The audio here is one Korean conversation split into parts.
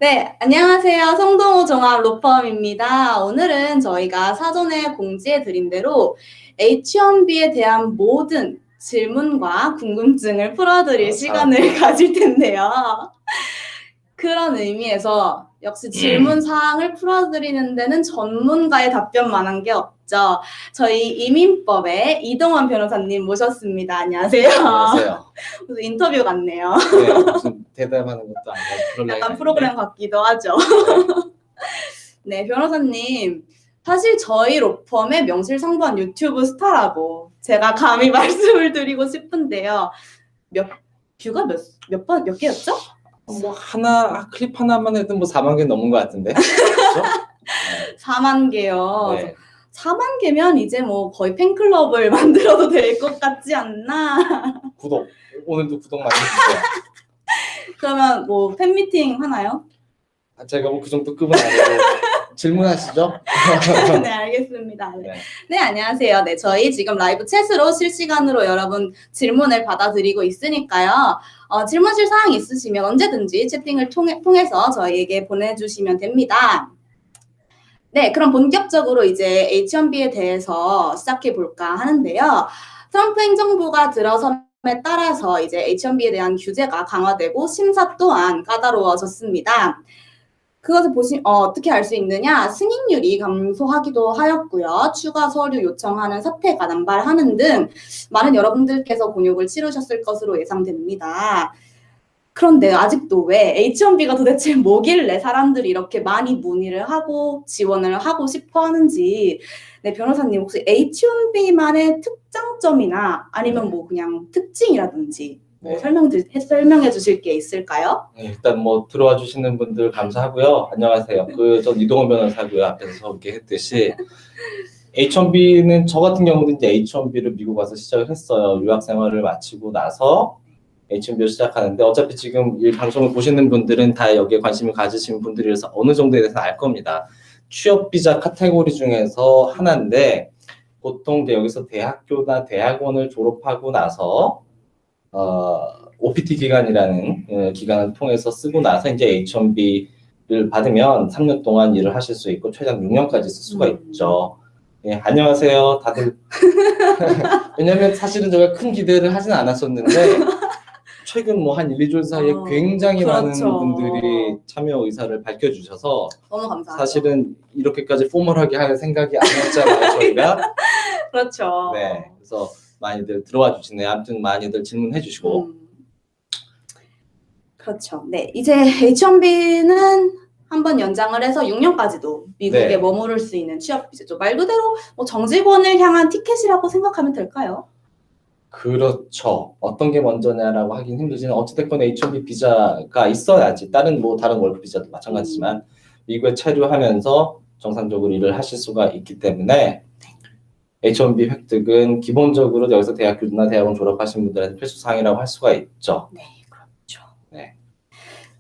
네, 안녕하세요. 성동호 종합 로펌입니다. 오늘은 저희가 사전에 공지해 드린 대로 H1B에 대한 모든 질문과 궁금증을 풀어드릴 시간을 가질 텐데요. 그런 의미에서 역시 질문 사항을 풀어드리는 데는 전문가의 답변만한 게 없죠. 저희 이민법의 이동원 변호사님 모셨습니다. 안녕하세요. 안녕하세요. 무슨 인터뷰 같네요. 네, 무슨 대답하는 것도 아니고 약간 프로그램 같기도 하죠. 네, 변호사님. 사실 저희 로펌의 명실상부한 유튜브 스타라고 제가 감히 말씀을 드리고 싶은데요. 뷰가 몇 개였죠? 뭐 클립 하나만 해도 뭐 4만 개 넘은 것 같은데. 그렇죠? 4만 개요. 네. 4만 개면 이제 뭐 거의 팬클럽을 만들어도 될 것 같지 않나? 구독. 오늘도 구독 많이 해주세요. 그러면 뭐 팬미팅 하나요? 제가 뭐 그 정도 급은 아니고 질문하시죠? 네, 알겠습니다. 네. 네, 안녕하세요. 네, 저희 지금 라이브 챗으로 실시간으로 여러분 질문을 받아드리고 있으니까요. 질문실 사항 있으시면 언제든지 채팅을 통해서 저희에게 보내주시면 됩니다. 네, 그럼 본격적으로 이제 H1B에 대해서 시작해 볼까 하는데요. 트럼프 행정부가 들어섬에 따라서 이제 H1B에 대한 규제가 강화되고 심사 또한 까다로워졌습니다. 그것을 어떻게 알 수 있느냐? 승인율이 감소하기도 하였고요. 추가 서류 요청하는 사태가 남발하는 등 많은 여러분들께서 곤욕을 치르셨을 것으로 예상됩니다. 그런데 아직도 왜 H1B가 도대체 뭐길래 사람들이 이렇게 많이 문의를 하고 지원을 하고 싶어 하는지, 네, 변호사님 혹시 H1B만의 특장점이나 아니면 뭐 그냥 특징이라든지 뭐 설명해 주실 게 있을까요? 네, 일단 뭐 들어와 주시는 분들 감사하고요. 안녕하세요. 전 이동원 변호사고요. 앞에서 이렇게 했듯이 H1B는 저 같은 경우는 이제 H1B를 미국 와서 시작을 했어요. 유학 생활을 마치고 나서 H1B를 시작하는데 어차피 지금 이 방송을 보시는 분들은 다 여기에 관심을 가지신 분들이라서 어느 정도에 대해서 알 겁니다. 취업 비자 카테고리 중에서 하나인데 보통 여기서 대학교나 대학원을 졸업하고 나서 OPT 기간이라는 기간을 통해서 쓰고 나서 이제 H1B를 받으면 3년 동안 일을 하실 수 있고 최장 6년까지 쓸 수가 있죠. 예, 안녕하세요, 다들. 왜냐면 사실은 제가 큰 기대를 하진 않았었는데 최근 뭐 한 1, 2주 사이에 굉장히 많은 분들이 참여 의사를 밝혀주셔서 너무 감사합니다. 사실은 이렇게까지 포멀하게 할 생각이 아니었잖아요, 저희가. 그렇죠. 네, 그래서 많이들 들어와 주시네요. 아무튼 많이들 질문해 주시고. 그렇죠. 네, 이제 H1B는 한번 연장을 해서 6년까지도 미국에 머무를 수 있는 취업 비자죠. 말 그대로 뭐 정직원을 향한 티켓이라고 생각하면 될까요? 그렇죠. 어떤 게 먼저냐라고 하긴 힘들지만 어찌됐건 H1B 비자가 있어야지 다른 월급 비자도 마찬가지지만 미국에 체류하면서 정상적으로 일을 하실 수가 있기 때문에 H1B 획득은 기본적으로 여기서 대학교나 대학원 졸업하신 분들한테 필수사항이라고 할 수가 있죠. 네, 그렇죠. 네.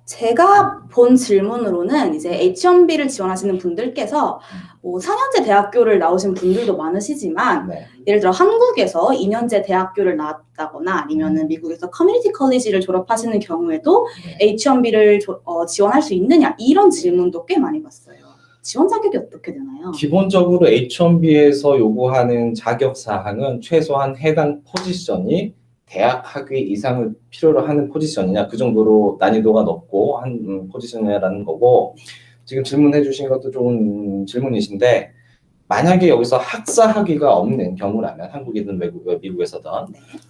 제가 본 질문으로는 이제 H1B를 지원하시는 분들께서 뭐 4년제 대학교를 나오신 분들도 많으시지만 예를 들어 한국에서 2년제 대학교를 나왔다거나 아니면은 미국에서 커뮤니티 컬리지를 졸업하시는 경우에도 H1B를 지원할 수 있느냐 이런 질문도 꽤 많이 봤어요. 지원 자격이 어떻게 되나요? 기본적으로 H1B에서 요구하는 자격 사항은 최소한 해당 포지션이 대학 학위 이상을 필요로 하는 포지션이냐 그 정도로 난이도가 높고 한 포지션이라는 거고 지금 질문해 주신 것도 좋은 질문이신데 만약에 여기서 학사 학위가 없는 경우라면 한국이든 미국에서든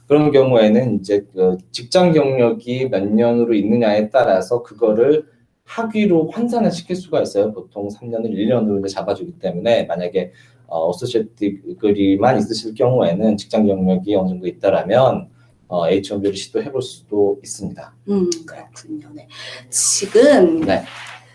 그런 경우에는 이제 그 직장 경력이 몇 년으로 있느냐에 따라서 그거를 학위로 환산을 시킬 수가 있어요. 보통 3년을 1년으로 잡아주기 때문에 만약에 어소시에이트 디그리만 있으실 경우에는 직장 경력이 어느 정도 있다라면 H1B를 시도해볼 수도 있습니다. 그렇군요. 네. 지금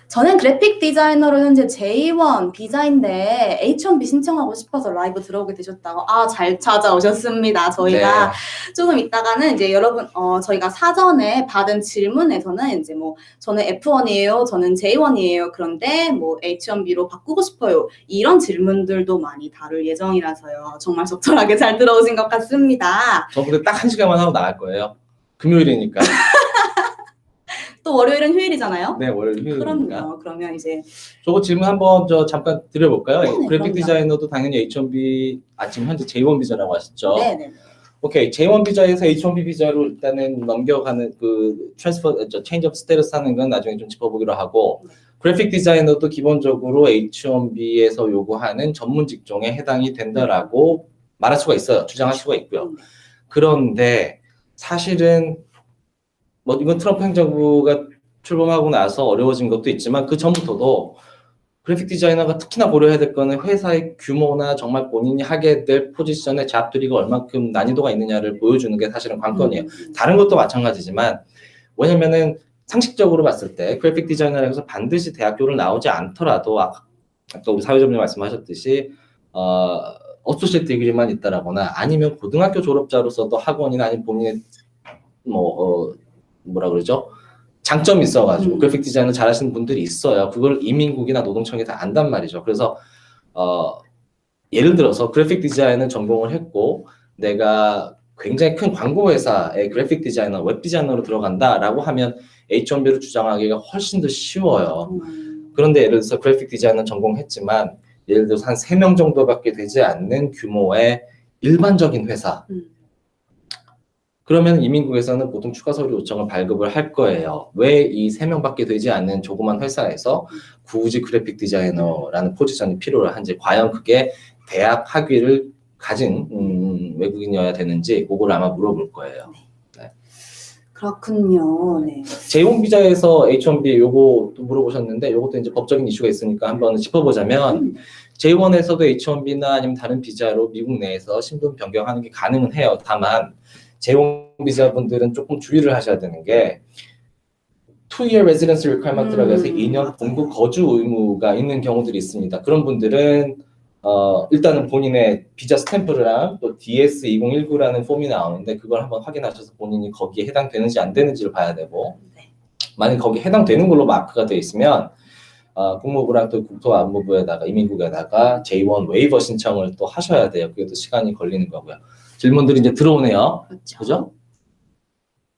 저는 그래픽 디자이너로 현재 J1 비자인데 H1B 신청하고 싶어서 라이브 들어오게 되셨다고. 잘 찾아오셨습니다. 저희가 조금 있다가는 이제 여러분 저희가 사전에 받은 질문에서는 이제 뭐 저는 F1이에요, 저는 J1이에요. 그런데 뭐 H1B로 바꾸고 싶어요. 이런 질문들도 많이 다룰 예정이라서요. 정말 적절하게 잘 들어오신 것 같습니다. 저 근데 딱 1시간만 하고 나갈 거예요. 금요일이니까. 또 월요일은 휴일이잖아요. 네, 월요일 휴일이니까. 그럼요. 그러면 이제 저거 질문 한번 잠깐 드려볼까요? 네네, 그래픽 그럼요. 디자이너도 당연히 H1B, 지금 현재 J1 비자라고 하셨죠? 네네. 오케이, J1 비자에서 H1B 비자로 일단은 넘겨가는 그 트랜스퍼, 체인지 오브 스테이터스 하는 건 나중에 좀 짚어보기로 하고, 그래픽 디자이너도 기본적으로 H1B에서 요구하는 전문 직종에 해당이 된다라고 말할 수가 있어요. 주장할 수가 있고요. 그런데 사실은 뭐 이건 트럼프 행정부가 출범하고 나서 어려워진 것도 있지만 그 전부터도 그래픽 디자이너가 특히나 고려해야 될 거는 회사의 규모나 정말 본인이 하게 될 포지션의 잡두리가 얼만큼 난이도가 있느냐를 보여주는 게 사실은 관건이에요. 다른 것도 마찬가지지만 왜냐면은 상식적으로 봤을 때 그래픽 디자이너라고 해서 반드시 대학교를 나오지 않더라도 아까 우리 사회자님 말씀하셨듯이 어소시에이트 디그리만 있다라거나 아니면 고등학교 졸업자로서도 학원이나 아니면 본인의 뭐라 그러죠? 장점이 있어가지고 그래픽 디자이너 잘하시는 분들이 있어요. 그걸 이민국이나 노동청이 다 안단 말이죠. 그래서 예를 들어서 그래픽 디자인은 전공을 했고 내가 굉장히 큰 광고 회사의 그래픽 디자이너, 웹 디자이너로 들어간다라고 하면 H1B를 주장하기가 훨씬 더 쉬워요. 그런데 예를 들어서 그래픽 디자이너 전공했지만 예를 들어서 한 3명 정도밖에 되지 않는 규모의 일반적인 회사. 그러면 이민국에서는 보통 추가 서류 요청을 발급을 할 거예요. 왜 이 3명밖에 되지 않는 조그만 회사에서 굳이 그래픽 디자이너라는 포지션이 필요한지, 과연 그게 대학 학위를 가진 외국인이어야 되는지 그걸 아마 물어볼 거예요. 네. 그렇군요. 네. J1 비자에서 H1B 요것도 물어보셨는데 요것도 이제 법적인 이슈가 있으니까 한번 짚어보자면 J1에서도 H1B나 아니면 다른 비자로 미국 내에서 신분 변경하는 게 가능은 해요. 다만 J1 비자분들은 조금 주의를 하셔야 되는 게 2-year residency requirement라고 해서 2년 본국 거주 의무가 있는 경우들이 있습니다. 그런 분들은 일단은 본인의 비자 스탬프랑 또 DS2019라는 폼이 나오는데 그걸 한번 확인하셔서 본인이 거기에 해당되는지 안 되는지를 봐야 되고 만약 거기에 해당되는 걸로 마크가 되어 있으면 국무부랑 또 국토안보부에다가 이민국에다가 J1 웨이버 신청을 또 하셔야 돼요. 그게 또 시간이 걸리는 거고요. 질문들이 이제 들어오네요. 그렇죠. 그죠?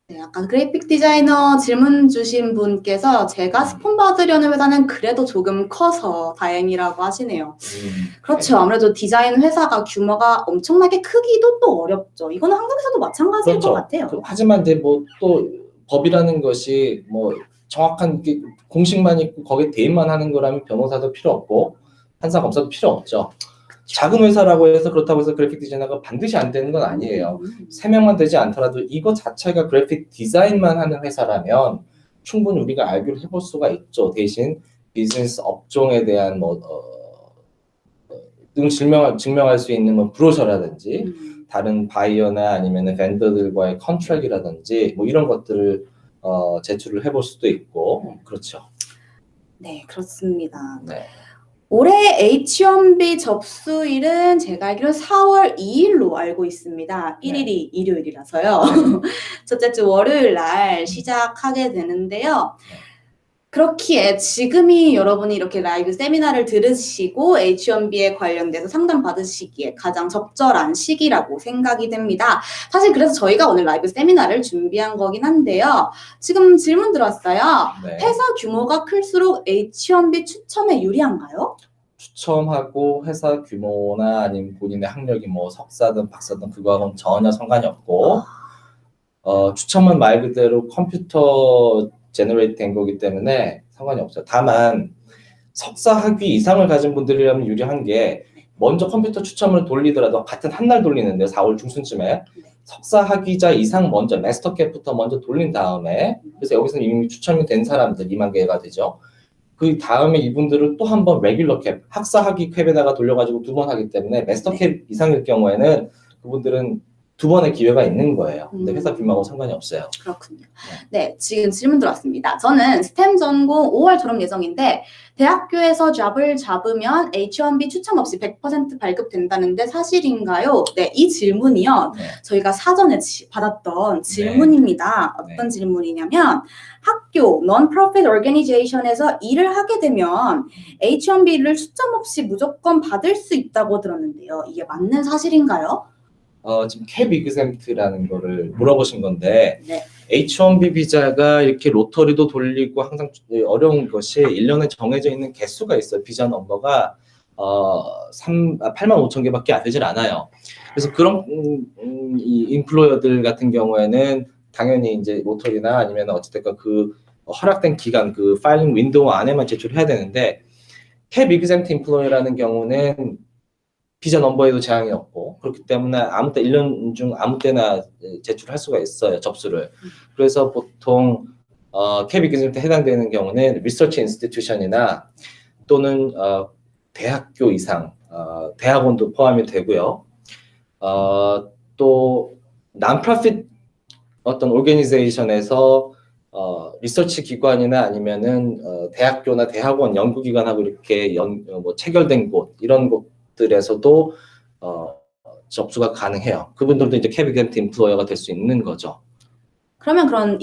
네, 아까 그래픽 디자이너 질문 주신 분께서 제가 스폰 받으려는 회사는 그래도 조금 커서 다행이라고 하시네요. 그렇죠. 네. 아무래도 디자인 회사가 규모가 엄청나게 크기도 또 어렵죠. 이거는 한국에서도 마찬가지일 그렇죠. 것 같아요. 하지만 이제 뭐 또 법이라는 것이 뭐 정확한 공식만 있고 거기에 대입만 하는 거라면 변호사도 필요 없고 판사 검사도 필요 없죠. 작은 회사라고 해서 그렇다고 해서 그래픽 디자이너가 반드시 안 되는 건 아니에요. 3명만 되지 않더라도 이거 자체가 그래픽 디자인만 하는 회사라면 충분히 우리가 알기로 해볼 수가 있죠. 대신 비즈니스 업종에 대한 증명할 수 있는 뭐 브로셔라든지 다른 바이어나 아니면 벤더들과의 컨트랙이라든지 뭐 이런 것들을 제출을 해볼 수도 있고 그렇죠. 네, 그렇습니다. 네. 올해 H1B 접수일은 제가 알기로 4월 2일로 알고 있습니다. 1일이 일요일이라서요. 첫째 주 월요일 날 시작하게 되는데요. 그렇기에 지금이 여러분이 이렇게 라이브 세미나를 들으시고 H1B에 관련돼서 상담 받으시기에 가장 적절한 시기라고 생각이 됩니다. 사실 그래서 저희가 오늘 라이브 세미나를 준비한 거긴 한데요. 지금 질문 들어왔어요. 네. 회사 규모가 클수록 H1B 추첨에 유리한가요? 추첨하고 회사 규모나 아니면 본인의 학력이 뭐 석사든 박사든 그거하고는 전혀 상관이 없고 추첨은 말 그대로 컴퓨터 제너레이트 된 거기 때문에 상관이 없어요. 다만 석사 학위 이상을 가진 분들이라면 유리한 게 먼저 컴퓨터 추첨을 돌리더라도 같은 한 날 돌리는데 4월 중순쯤에 석사 학위자 이상 먼저 마스터캡부터 먼저 돌린 다음에 그래서 여기서 이미 추첨이 된 사람들 2만 개가 되죠. 그 다음에 이분들을 또 한 번 레귤러 캡, 학사 학위 캡에다가 돌려가지고 2번 하기 때문에 마스터 캡 이상일 경우에는 그분들은 2번의 기회가 있는 거예요. 근데 회사 규모하고 상관이 없어요. 그렇군요. 네, 지금 질문 들어왔습니다. 저는 스템 전공 5월 졸업 예정인데 대학교에서 잡을 잡으면 H1B 추첨 없이 100% 발급된다는데 사실인가요? 네, 이 질문이요. 저희가 사전에 받았던 질문입니다. 어떤 질문이냐면 학교, non-profit organization에서 일을 하게 되면 H1B를 추첨 없이 무조건 받을 수 있다고 들었는데요. 이게 맞는 사실인가요? 지금 캡 이그젬트라는 거를 물어보신 건데 네. H-1B 비자가 이렇게 로터리도 돌리고 항상 어려운 것이 1년에 정해져 있는 개수가 있어요. 비자 넘버가 85,000개밖에 안 되질 않아요. 그래서 그런 이 인플로어들 같은 경우에는 당연히 이제 로터리나 아니면 어찌됐건 그 허락된 기간 그 파일링 윈도우 안에만 제출해야 되는데 캡 이그젬트 인플로어라는 경우는 비자 넘버에도 제한이 없고 그렇기 때문에 아무 때 1년 중 아무 때나 제출할 수가 있어요. 접수를. 그래서 보통 캡 이그젬트에 해당되는 경우는 리서치 인스티튜션이나 또는 대학교 이상 대학원도 포함이 되고요. 또 non-profit 어떤 오르게니제이션에서 리서치 기관이나 아니면은 대학교나 대학원 연구기관하고 이렇게 뭐 체결된 곳 이런 곳들에서도 접수가 가능해요. 그분들도 이제 캡 이그젬트 인플로어가 될 수 있는 거죠. 그러면 그런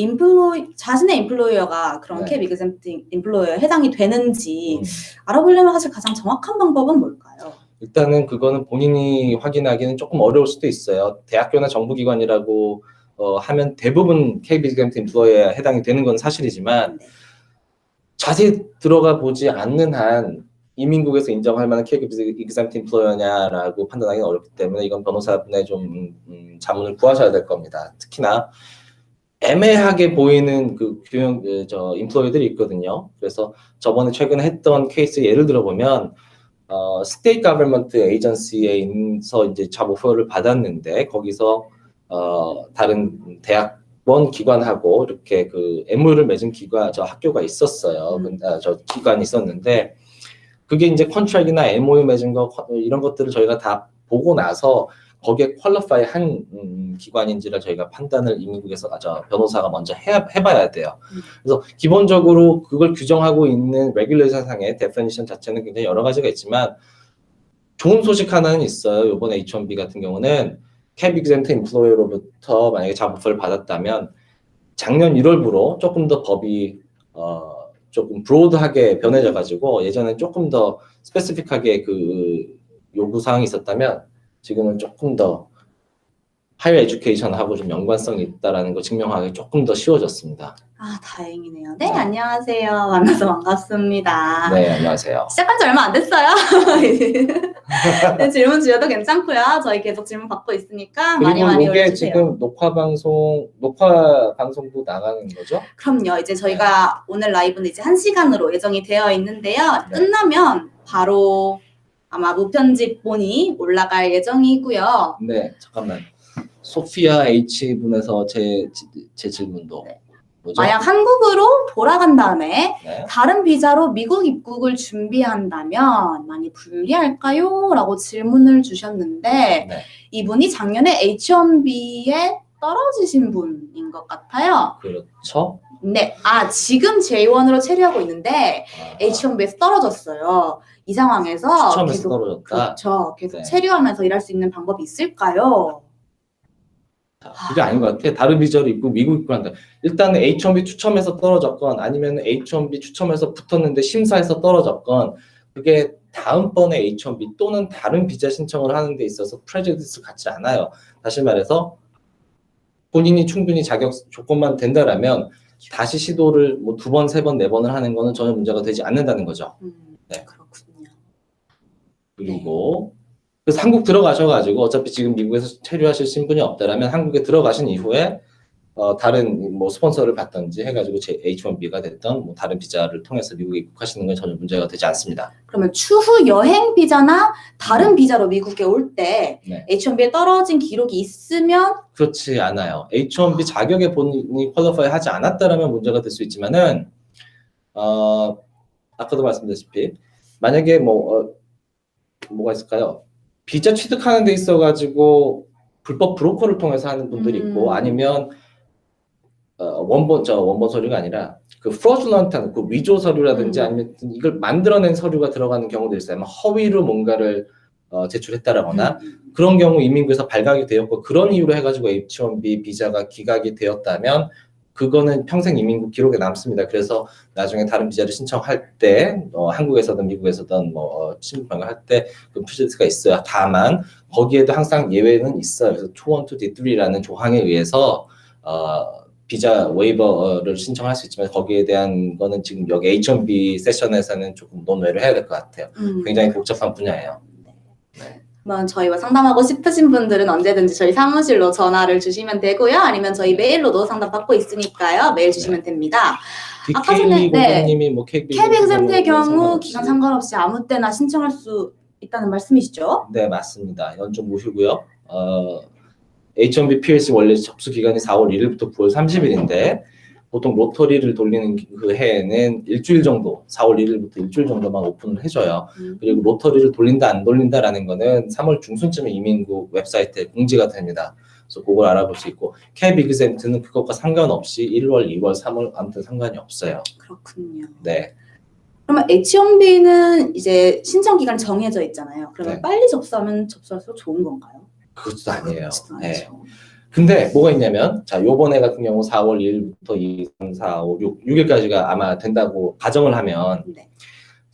자신의 인플로이어가 그런 네. 캡 이그젬트 인플로이어에 해당이 되는지 알아보려면 사실 가장 정확한 방법은 뭘까요? 일단은 그거는 본인이 확인하기는 조금 어려울 수도 있어요. 대학교나 정부기관이라고 하면 대부분 캡 이그젬트 인플로이어에 해당이 되는 건 사실이지만 네. 자세히 들어가 보지 않는 한 이민국에서 인정할 만한 캡 이그젬트 인플로이어냐라고 판단하기는 어렵기 때문에 이건 변호사분의 좀 자문을 구하셔야 될 겁니다. 특히나 애매하게 보이는 그 규형 인플로이들이 있거든요. 그래서 저번에 최근에 했던 케이스 예를 들어보면 스테이트 가버먼트 에이전시에서 이제 잡 오퍼를 받았는데 거기서 다른 대학원 기관하고 이렇게 그 MOU를 맺은 학교가 있었어요. 저 기관이 있었는데 그게 이제 컨트랙이나 MOU 맺은 거 이런 것들을 저희가 다 보고 나서 거기에 퀄리파이 한 기관인지를 저희가 판단을 이민국에서 변호사가 먼저 해봐야 돼요. 그래서 기본적으로 그걸 규정하고 있는 레귤레이션상의 데피니션 자체는 굉장히 여러 가지가 있지만 좋은 소식 하나는 있어요. 이번에 H-1B 같은 경우는 캡 이그젬트 인플로이어로부터 만약에 잡 오퍼를 받았다면 작년 1월부로 조금 더 법이 조금 브로드하게 변해져가지고 예전에 조금 더 스페시픽하게 그 요구사항이 있었다면 지금은 조금 더 하이어 에듀케이션하고 좀 연관성이 있다라는 거 증명하기 조금 더 쉬워졌습니다. 아, 다행이네요. 네, 안녕하세요. 만나서 반갑습니다. 네, 안녕하세요. 시작한 지 얼마 안 됐어요. 네, 질문 주셔도 괜찮고요. 저희 계속 질문 받고 있으니까 많이 그리고 이게 올려주세요. 지금 녹화 방송도 나가는 거죠? 그럼요. 이제 저희가 오늘 라이브는 이제 1시간으로 예정이 되어 있는데요. 네. 끝나면 바로 아마 무편집본이 올라갈 예정이고요. 네, 잠깐만. 소피아 H분에서 제 질문도 네. 뭐죠? 만약 한국으로 돌아간 다음에 네. 다른 비자로 미국 입국을 준비한다면 많이 불리할까요? 라고 질문을 주셨는데 네. 이분이 작년에 H-1B에 떨어지신 분인 것 같아요. 그렇죠. 네, 지금 J1으로 체류하고 있는데 H-1B에서 떨어졌어요. 이 상황에서 추첨해서 계속 떨어졌다. 그렇죠. 계속 네. 체류하면서 일할 수 있는 방법이 있을까요? 그게 아닌 것 같아. 다른 비자로 입고 미국 입국을 한다. 일단 H-1B 추첨에서 떨어졌건 아니면 H-1B 추첨에서 붙었는데 심사에서 떨어졌건 그게 다음번에 H-1B 또는 다른 비자 신청을 하는 데 있어서 프레저디스 같지 않아요. 다시 말해서 본인이 충분히 자격 조건만 된다라면 다시 시도를 뭐 2번, 3번, 4번을 하는 거는 전혀 문제가 되지 않는다는 거죠. 네. 그렇군요. 그리고 그래서 한국 들어가셔가지고 어차피 지금 미국에서 체류하실 신분이 없다라면 한국에 들어가신 이후에 다른 뭐 스폰서를 받든지 해가지고 제 H-1B가 됐던 뭐 다른 비자를 통해서 미국에 입국하시는 건 전혀 문제가 되지 않습니다. 그러면 추후 여행 비자나 다른 비자로 미국에 올 때 네. H-1B에 떨어진 기록이 있으면 그렇지 않아요. H-1B 자격에 본인이 퀄리파이 하지 않았다라면 문제가 될 수 있지만은 아까도 말씀드렸다시피 만약에 뭐가 있을까요? 비자 취득하는 데 있어가지고 불법 브로커를 통해서 하는 분들이 있고 아니면 원본 서류가 아니라 그 fraudulent한 그 위조 서류라든지 아니면 이걸 만들어낸 서류가 들어가는 경우도 있어요. 허위로 뭔가를 제출했다라거나 그런 경우 이민국에서 발각이 되었고 그런 이유로 해가지고 H-1B 비자가 기각이 되었다면 그거는 평생 이민국 기록에 남습니다. 그래서 나중에 다른 비자를 신청할 때 한국에서든 미국에서든 친구 관계할 때 그 프로세스가 있어요. 다만 거기에도 항상 예외는 있어요. 그래서 212 D3라는 조항에 의해서 비자 웨이버를 신청할 수 있지만 거기에 대한 거는 지금 여기 H1B 세션에서는 조금 논외를 해야 될 것 같아요. 굉장히 복잡한 분야예요. 저희와 상담하고 싶으신 분들은 언제든지 저희 사무실로 전화를 주시면 되고요. 아니면 저희 메일로도 상담 받고 있으니까요. 메일 주시면 됩니다. 아까 전에 고객님이 KBexempt의 경우 기간 상관없이 아무 때나 신청할 수 있다는 말씀이시죠? 네, 맞습니다. 이건 좀 보시고요. H1B PLC 원래 접수 기간이 4월 1일부터 9월 30일인데 보통 로터리를 돌리는 그 해에는 일주일 정도, 4월 1일부터 일주일 정도만 오픈을 해줘요. 그리고 로터리를 돌린다 안 돌린다라는 거는 3월 중순쯤에 이민국 웹사이트에 공지가 됩니다. 그래서 그걸 알아볼 수 있고 KBexempt는 그것과 상관없이 1월, 2월, 3월 아무튼 상관이 없어요. 그렇군요. 네. 그러면 H1B는 이제 신청 기간 정해져 있잖아요. 그러면 네. 빨리 접수하면 접수할수록 좋은 건가요? 그것도 아니에요. 그렇지도 네. 않죠. 근데 뭐가 있냐면 자 요번에 같은 경우 4월 1일부터 2, 3, 4, 5, 6일까지가 아마 된다고 가정을 하면 네.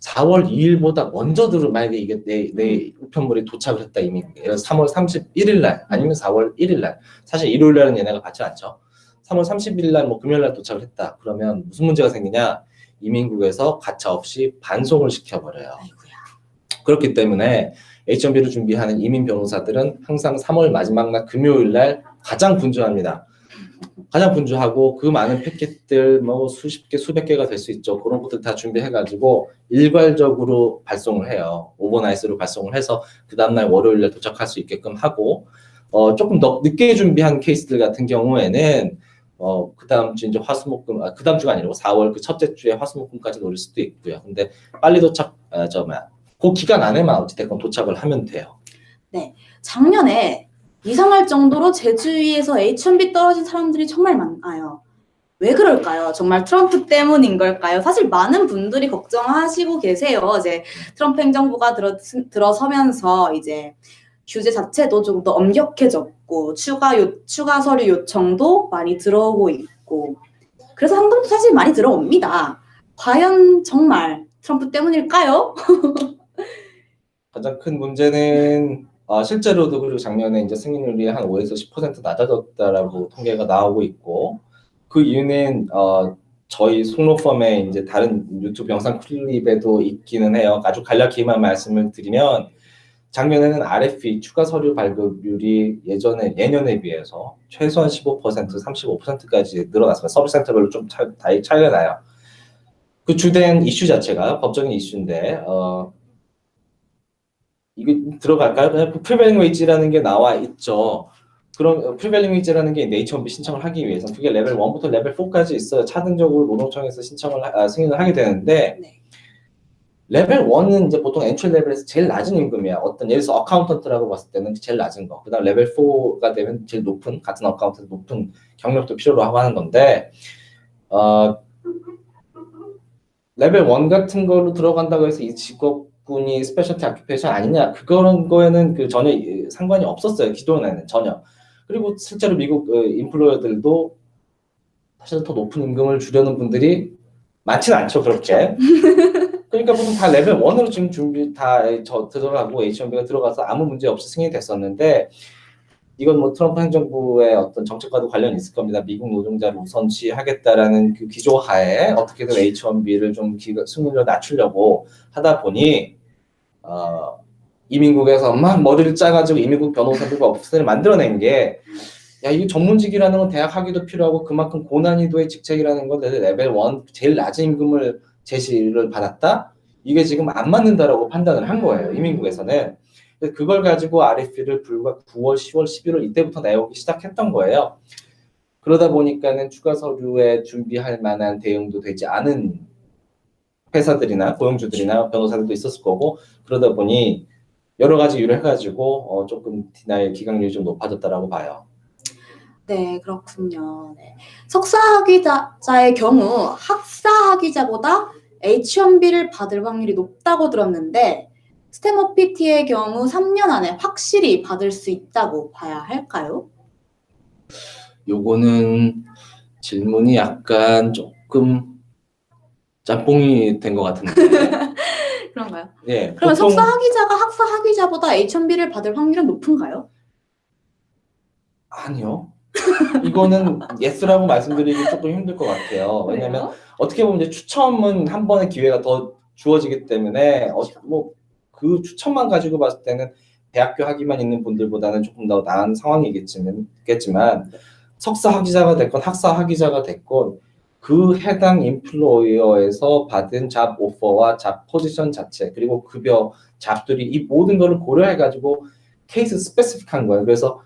4월 2일보다 먼저 만약에 이게 내 우편물이 도착을 했다 이미 3월 31일 날 아니면 4월 1일 날 사실 일요일 날은 얘네가 받지 않죠. 3월 31일 날 금요일 날 도착을 했다. 그러면 무슨 문제가 생기냐? 이민국에서 가차 없이 반송을 시켜버려요. 아이고야. 그렇기 때문에 H1B를 준비하는 이민 변호사들은 항상 3월 마지막 날 금요일 날 가장 분주합니다. 가장 분주하고 그 많은 패킷들 수십 개, 수백 개가 될 수 있죠. 그런 것들 다 준비해가지고 일괄적으로 발송을 해요. 오버나이스로 발송을 해서 그 다음날 월요일에 도착할 수 있게끔 하고 조금 더 늦게 준비한 케이스들 같은 경우에는 그 다음 주 이제 화수목금 그 다음 주가 아니고 4월 그 첫째 주에 화수목금까지 노릴 수도 있고요. 근데 빨리 도착 그 기간 안에만 어찌됐건 도착을 하면 돼요. 네, 작년에 이상할 정도로 제 주위에서 H1B 떨어진 사람들이 정말 많아요. 왜 그럴까요? 정말 트럼프 때문인 걸까요? 사실 많은 분들이 걱정하시고 계세요. 이제 트럼프 행정부가 들어서면서 이제 규제 자체도 좀 더 엄격해졌고 추가 서류 요청도 많이 들어오고 있고 그래서 상담도 사실 많이 들어옵니다. 과연 정말 트럼프 때문일까요? 가장 큰 문제는 실제로도 그리고 작년에 이제 승인율이 한 5에서 10% 낮아졌다라고 통계가 나오고 있고 그 이유는 저희 송로펌의 이제 다른 유튜브 영상 클립에도 있기는 해요. 아주 간략히만 말씀을 드리면 작년에는 RFE 추가 서류 발급률이 예년에 비해서 최소한 15%, 35%까지 늘어났습니다. 서비스 센터별로 좀 차이가 나요. 그 주된 이슈 자체가 법적인 이슈인데 이게 들어갈까요? 그냥 프리베링 웨이지라는 게 나와 있죠. 그럼 프리베링 웨이지라는 게 H1B 신청을 하기 위해서는 그게 레벨 1부터 레벨 4까지 있어요. 차등적으로 노동청에서 승인을 하게 되는데 네. 레벨 1은 이제 보통 엔트리 레벨에서 제일 낮은 임금이야. 예를 들어서 어카운턴트라고 봤을 때는 제일 낮은 거. 그다음 레벨 4가 되면 제일 높은 같은 어카운턴트 높은 경력도 필요로 하고 하는 건데 레벨 1 같은 걸로 들어간다고 해서 이 직업군이 스페셜티 아큐페이션 아니냐 그런 거에는 전혀 상관이 없었어요. 기존에는 전혀. 그리고 실제로 미국 인플루어들도 사실 더 높은 임금을 주려는 분들이 많지는 않죠. 그렇게. 그러니까 보통 다 레벨 1으로 지금 준비 들어가고 H1B가 들어가서 아무 문제 없이 승인이 됐었는데 이건 트럼프 행정부의 어떤 정책과도 관련이 있을 겁니다. 미국 노동자를 우선시하겠다라는 그 기조하에 어떻게든 H1B를 좀 승인을 낮추려고 하다 보니 이민국에서 막 머리를 짜가지고 이민국 변호사들과 업체를 만들어낸 게 이거 전문직이라는 건 대학 학위도 필요하고 그만큼 고난이도의 직책이라는 건 레벨 1 제일 낮은 임금을 제시를 받았다? 이게 지금 안 맞는다라고 판단을 한 거예요. 이민국에서는. 그걸 가지고 RFP를 불과 9월, 10월, 11월 이때부터 내오기 시작했던 거예요. 그러다 보니까는 추가 서류에 준비할 만한 대응도 되지 않은 회사들이나 고용주들이나 변호사들도 있었을 거고 그러다 보니 여러 가지 이유를 해가지고 조금 디나이 기각률이 좀 높아졌다라고 봐요. 네, 그렇군요. 네. 석사학위자의 경우 학사학위자보다 H1B를 받을 확률이 높다고 들었는데 스템 OPT의 경우 3년 안에 확실히 받을 수 있다고 봐야 할까요? 요거는 질문이 약간 조금 짬뽕이 된 것 같은데. 그런가요? 예, 그러면 보통 석사 학위자가 학사 학위자보다 H1B를 받을 확률은 높은가요? 아니요. 이거는 예스라고 말씀드리기 조금 힘들 것 같아요. 왜냐면 그래요? 어떻게 보면 이제 추첨은 한 번의 기회가 더 주어지기 때문에 뭐 그 추첨만 가지고 봤을 때는 대학교 학위만 있는 분들보다는 조금 더 나은 상황이겠지만 석사 학위자가 됐건 학사 학위자가 됐건 그 해당 인플로이어에서 받은 잡 오퍼와 잡 포지션 자체 그리고 급여 잡들이 이 모든 거를 고려해 가지고 케이스 스페시픽한 거예요. 그래서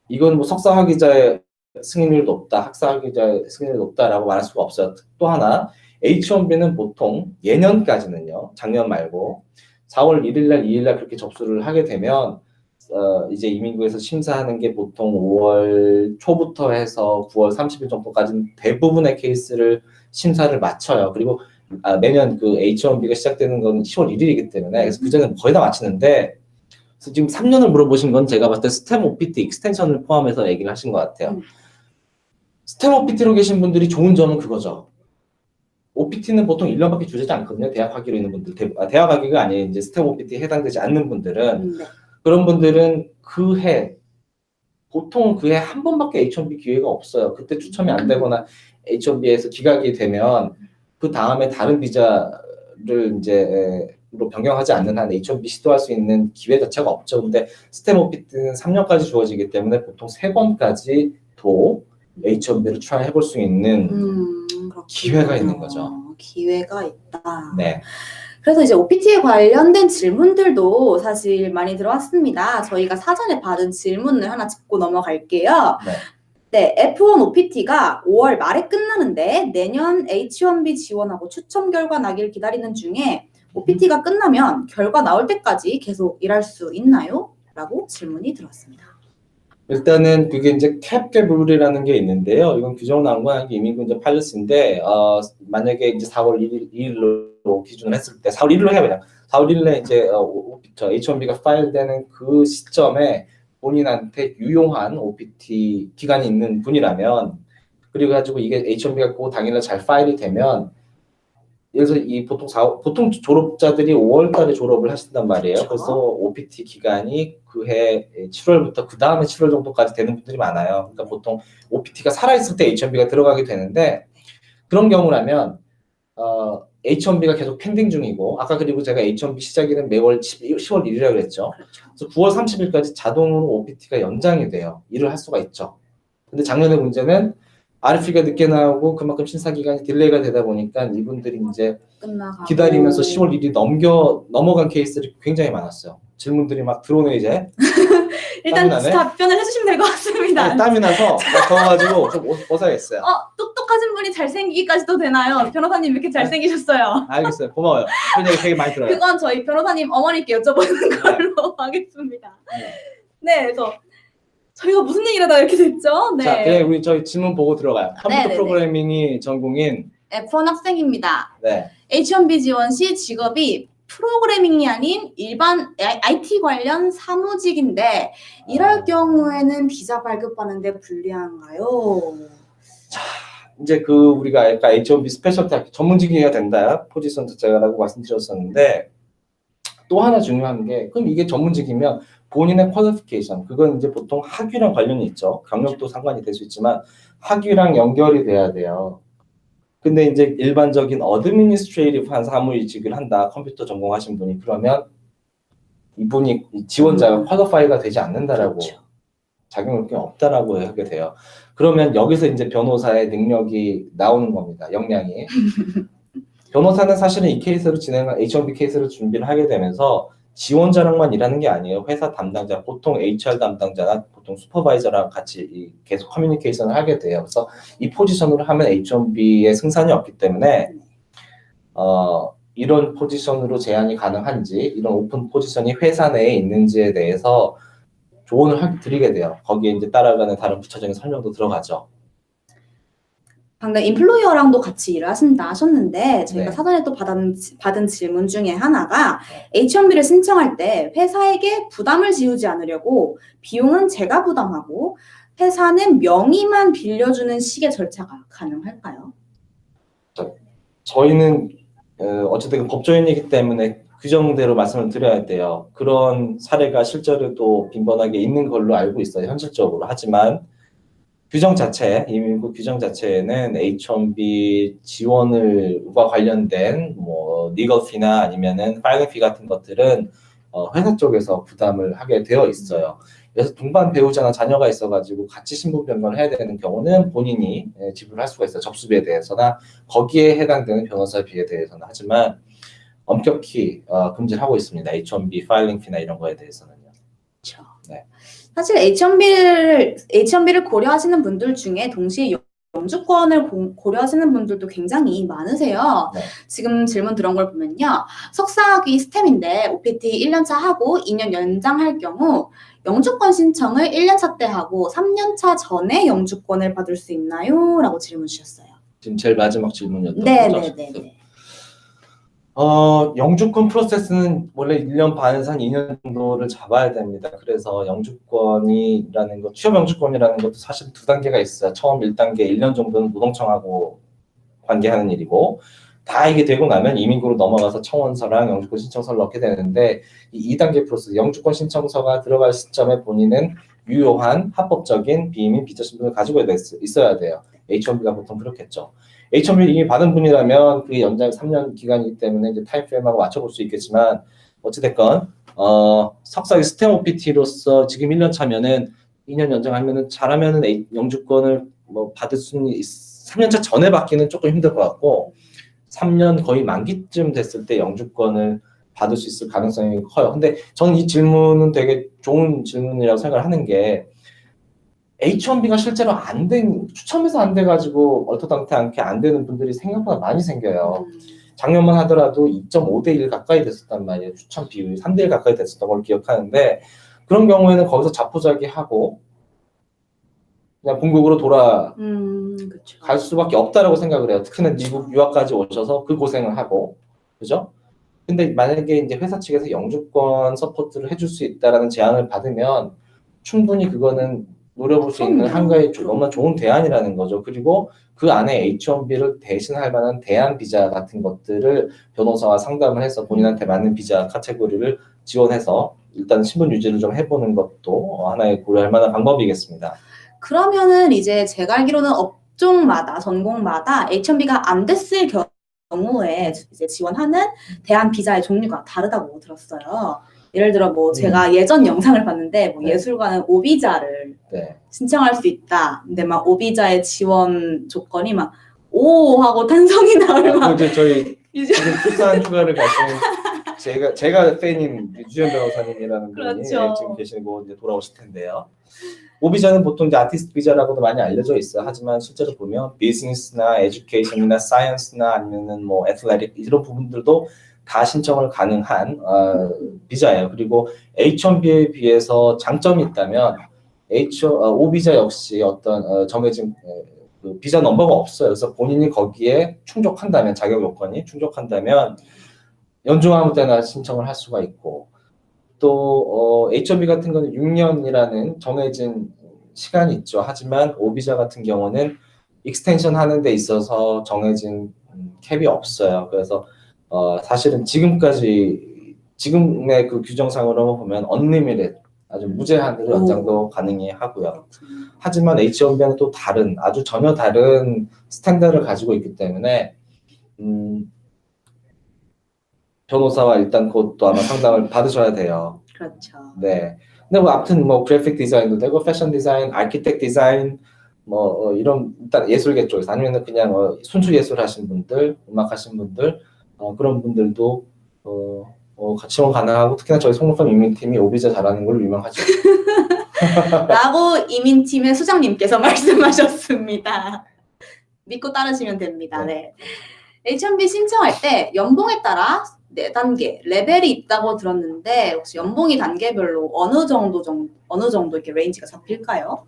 이건 뭐 석사 학위자의 승인율 높다, 학사 학위자의 승인율 높다라고 말할 수가 없어요. 또 하나 H1B는 보통 예년까지는요, 작년 말고 4월 1일 날, 2일 날 그렇게 접수를 하게 되면 이제 이민국에서 심사하는 게 보통 5월 초부터 해서 9월 30일 정도까지는 대부분의 케이스를 심사를 마쳐요. 그리고 매년 그 H1B가 시작되는 건 10월 1일이기 때문에 그래서 그전에 거의 다 마치는데 그래서 지금 3년을 물어보신 건 제가 봤을 때 스템 OPT 익스텐션을 포함해서 얘기를 하신 것 같아요. 스템 OPT로 계신 분들이 좋은 점은 그거죠. OPT는 보통 1년밖에 주어지지 않거든요. 대학 학위로 있는 분들, 대학 학위가 아니에요. 이제 스템 OPT에 해당되지 않는 분들은 네. 그런 분들은 보통 그 해 한 번밖에 H1B 기회가 없어요. 그때 추첨이 안 되거나 H1B에서 기각이 되면 그 다음에 다른 비자를 이제 로 변경하지 않는 한 H1B 시도할 수 있는 기회 자체가 없죠. 근데 스템 OPT는 3년까지 주어지기 때문에 보통 3번까지도 H1B를 트라이 해볼 수 있는 그렇군요. 기회가 있는 거죠. 기회가 있다. 네. 그래서 이제 OPT에 관련된 질문들도 사실 많이 들어왔습니다. 저희가 사전에 받은 질문을 하나 짚고 넘어갈게요. 네. 네, F1 OPT가 5월 말에 끝나는데 내년 H1B 지원하고 추첨 결과 나길 기다리는 중에 OPT가 끝나면 결과 나올 때까지 계속 일할 수 있나요? 라고 질문이 들어왔습니다. 일단은 그게 이제 캡 룰이라는 게 있는데요. 이건 규정 나온 건 이민군 이제 팔렸는데 만약에 이제 4월 1일로 기준을 했을 때 4월 1일로 해요 그냥 4월 1일에 이제 H1B가 파일되는 그 시점에 본인한테 유용한 OPT 기간이 있는 분이라면 그리고 가지고 이게 H1B가 그 당일날 잘 파일이 되면 그래서 이 보통 졸업자들이 5월달에 졸업을 하신단 말이에요. 그렇죠. 그래서 OPT 기간이 그해 7월부터 그 다음에 7월 정도까지 되는 분들이 많아요. 그러니까 보통 OPT가 살아있을 때 H1B가 들어가게 되는데 그런 경우라면 H1B가 계속 펜딩 중이고 아까 그리고 제가 H1B 시작일은 매월 10월 1일이라고 그랬죠. 그렇죠. 그래서 9월 30일까지 자동으로 OPT가 연장이 돼요. 일을 할 수가 있죠. 근데 작년의 문제는 RFP가 늦게 나오고 그만큼 심사 기간이 딜레이가 되다 보니까 이분들이 이제 끝나가고. 기다리면서 10월 1일이 넘어간 케이스들이 굉장히 많았어요. 질문들이 막 들어오네 이제. 일단 땀이 나네? 답변을 해주시면 될 것 같습니다. 아니, 땀이 나서 막 더워가지고 좀 벗어야겠어요. 똑똑하신 분이 잘생기기까지도 되나요? 변호사님 왜 이렇게 잘생기셨어요? 알겠어요. 고마워요. 그런 얘기 되게 많이 들어요. 그건 저희 변호사님 어머니께 여쭤보는 걸로 하겠습니다. 네, 그래서 저희가 무슨 얘기를 하다가 이렇게 됐죠? 네. 자, 그냥 우리 저희 질문 보고 들어가요. 컴퓨터 네네네. 프로그래밍이 전공인 F1 학생입니다. 네. H1B 지원 시 직업이 프로그래밍이 아닌 일반 IT 관련 사무직인데 이럴 경우에는 비자 발급하는데 불리한가요? 이제 우리가 아까 H1B 스페셜티 전문직이어야 된다 포지션 자체라고 말씀드렸었는데 또 하나 중요한 게 그럼 이게 전문직이면 본인의 퀄리피케이션 그건 이제 보통 학위랑 관련이 있죠. 경력도 상관이 될 수 있지만 학위랑 연결이 돼야 돼요. 근데 이제 일반적인 어드미니스트레이티브한 사무직을 한다 컴퓨터 전공하신 분이 그러면 이분이 지원자가 퀄리파이가 되지 않는다라고 그렇죠. 자격증이 없다라고 하게 돼요. 그러면 여기서 이제 변호사의 능력이 나오는 겁니다. 역량이. 변호사는 사실은 이 케이스를 H1B 케이스를 준비를 하게 되면서 지원자랑만 일하는 게 아니에요. 회사 담당자, 보통 HR 담당자나 보통 슈퍼바이저랑 같이 계속 커뮤니케이션을 하게 돼요. 그래서 이 포지션으로 하면 H1B의 승산이 없기 때문에 이런 포지션으로 제한이 가능한지, 이런 오픈 포지션이 회사 내에 있는지에 대해서 조언을 드리게 돼요. 거기에 이제 따라가는 다른 부차적인 설명도 들어가죠. 방금 인플로이어랑도 같이 일을 하신다 하셨는데 저희가 네. 사전에 또 받은 질문 중에 하나가 H1B를 신청할 때 회사에게 부담을 지우지 않으려고 비용은 제가 부담하고 회사는 명의만 빌려주는 식의 절차가 가능할까요? 저희는 어쨌든 법조인이기 때문에 규정대로 말씀을 드려야 돼요. 그런 사례가 실제로도 빈번하게 있는 걸로 알고 있어요. 현실적으로. 하지만 규정 자체, 이미 그 규정 자체에는 H1B 지원을과 관련된 뭐 리걸 피나 아니면은 파일링 피 같은 것들은 회사 쪽에서 부담을 하게 되어 있어요. 그래서 동반 배우자나 자녀가 있어가지고 같이 신분 변경을 해야 되는 경우는 본인이 지불할 수가 있어요. 접수비에 대해서나 거기에 해당되는 변호사비에 대해서는. 하지만 엄격히 금지를 하고 있습니다. H1B 파일링 피나 이런 거에 대해서는요. 그렇죠. 네. 사실 H1B를 고려하시는 분들 중에 동시에 영주권을 고려하시는 분들도 굉장히 많으세요. 네. 지금 질문 들어온 걸 보면요. 석사학위 스템인데 OPT 1년차 하고 2년 연장할 경우 영주권 신청을 1년차 때 하고 3년차 전에 영주권을 받을 수 있나요? 라고 질문 주셨어요. 지금 제일 마지막 질문이었던 거죠. 네네네. 영주권 프로세스는 원래 1년 반에서 한 2년 정도를 잡아야 됩니다. 그래서 영주권이라는 것, 취업 영주권이라는 것도 사실 두 단계가 있어요. 처음 1단계 1년 정도는 노동청하고 관계하는 일이고, 다 이게 되고 나면 이민구로 넘어가서 청원서랑 영주권 신청서를 넣게 되는데, 이 2단계 프로세스, 영주권 신청서가 들어갈 시점에 본인은 유효한 합법적인 비이민 비자 신분을 가지고 있어야 돼요. H1B가 보통 그렇겠죠. H1B 이미 받은 분이라면 그게 연장 3년 기간이기 때문에 이제 타임프레임하고 맞춰볼 수 있겠지만 어찌됐건 석사의 스템 OPT로서 지금 1년 차면은 2년 연장하면은 잘하면은 영주권을 뭐 받을 수는 3년차 전에 받기는 조금 힘들 것 같고 3년 거의 만기쯤 됐을 때 영주권을 받을 수 있을 가능성이 커요. 근데 저는 이 질문은 되게 좋은 질문이라고 생각을 하는 게 H1B가 실제로 추첨해서 안 돼가지고 얼토당토않게 안 되는 분들이 생각보다 많이 생겨요. 작년만 하더라도 2.5대 1 가까이 됐었단 말이에요. 추첨 비율이 3대 1 가까이 됐었던 걸 기억하는데 그런 경우에는 거기서 자포자기하고 그냥 본국으로 갈 수밖에 없다라고 생각을 해요. 특히나 미국 유학까지 오셔서 그 고생을 하고, 그죠? 근데 만약에 이제 회사 측에서 영주권 서포트를 해줄 수 있다라는 제안을 받으면 충분히 그거는 노려볼 수 있는 한가의 너무나 좋은 대안이라는 거죠. 그리고 그 안에 H1B를 대신할 만한 대안 비자 같은 것들을 변호사와 상담을 해서 본인한테 맞는 비자 카테고리를 지원해서 일단 신분 유지를 좀 해보는 것도 하나의 고려할 만한 방법이겠습니다. 그러면은 이제 제가 알기로는 업종마다 전공마다 H1B가 안 됐을 경우에 이제 지원하는 대안 비자의 종류가 다르다고 들었어요. 예를 들어 뭐 제가 예전 영상을 봤는데 뭐 예술가는 오비자를 신청할 수 있다. 근데 막 오비자의 지원 조건이 막 오 하고 탄성이 나올 막. 이제 저희 지금 출산 휴가를 가신 제가 팬인 유주연 변호사님이라는 분이 지금 계시고 이제 돌아오실 텐데요. 오비자는 보통 이제 아티스트 비자라고도 많이 알려져 있어요. 하지만 실제로 보면 비즈니스나 에듀케이션이나 사이언스나 아니면은 뭐 애틀레틱 이런 부분들도 다 신청을 가능한 비자예요. 그리고 H1B에 비해서 장점이 있다면 오비자 역시 어떤 정해진 그 비자 넘버가 없어요. 그래서 본인이 거기에 충족한다면 자격 요건이 충족한다면 연중 아무 때나 신청을 할 수가 있고 또 H1B 같은 거는 6년이라는 정해진 시간이 있죠. 하지만 오비자 같은 경우는 익스텐션 하는 데 있어서 정해진 캡이 없어요. 그래서 사실은 지금의 그 규정상으로 보면 언리미티드 아주 무제한으로 연장도 가능하고요. 하지만 H1B는 또 아주 전혀 다른 스탠다드를 가지고 있기 때문에 변호사와 일단 그것도 아마 상담을 받으셔야 돼요. 그렇죠. 네. 근데 뭐 아무튼 뭐 그래픽 디자인도 되고 패션 디자인, 아키텍 디자인 뭐 이런 일단 예술계 쪽에서 아니면 그냥 순수 예술 하신 분들, 음악 하신 분들 그런 분들도 같이 가능하고 특히나 저희 송록점 이민팀이 오비자 잘하는 걸로 유명하죠. 라고 이민팀의 수장님께서 말씀하셨습니다. 믿고 따르시면 됩니다. 네. H1B 신청할 때 연봉에 따라 4단계 레벨이 있다고 들었는데 혹시 연봉이 단계별로 어느 정도 이렇게 레인지가 잡힐까요?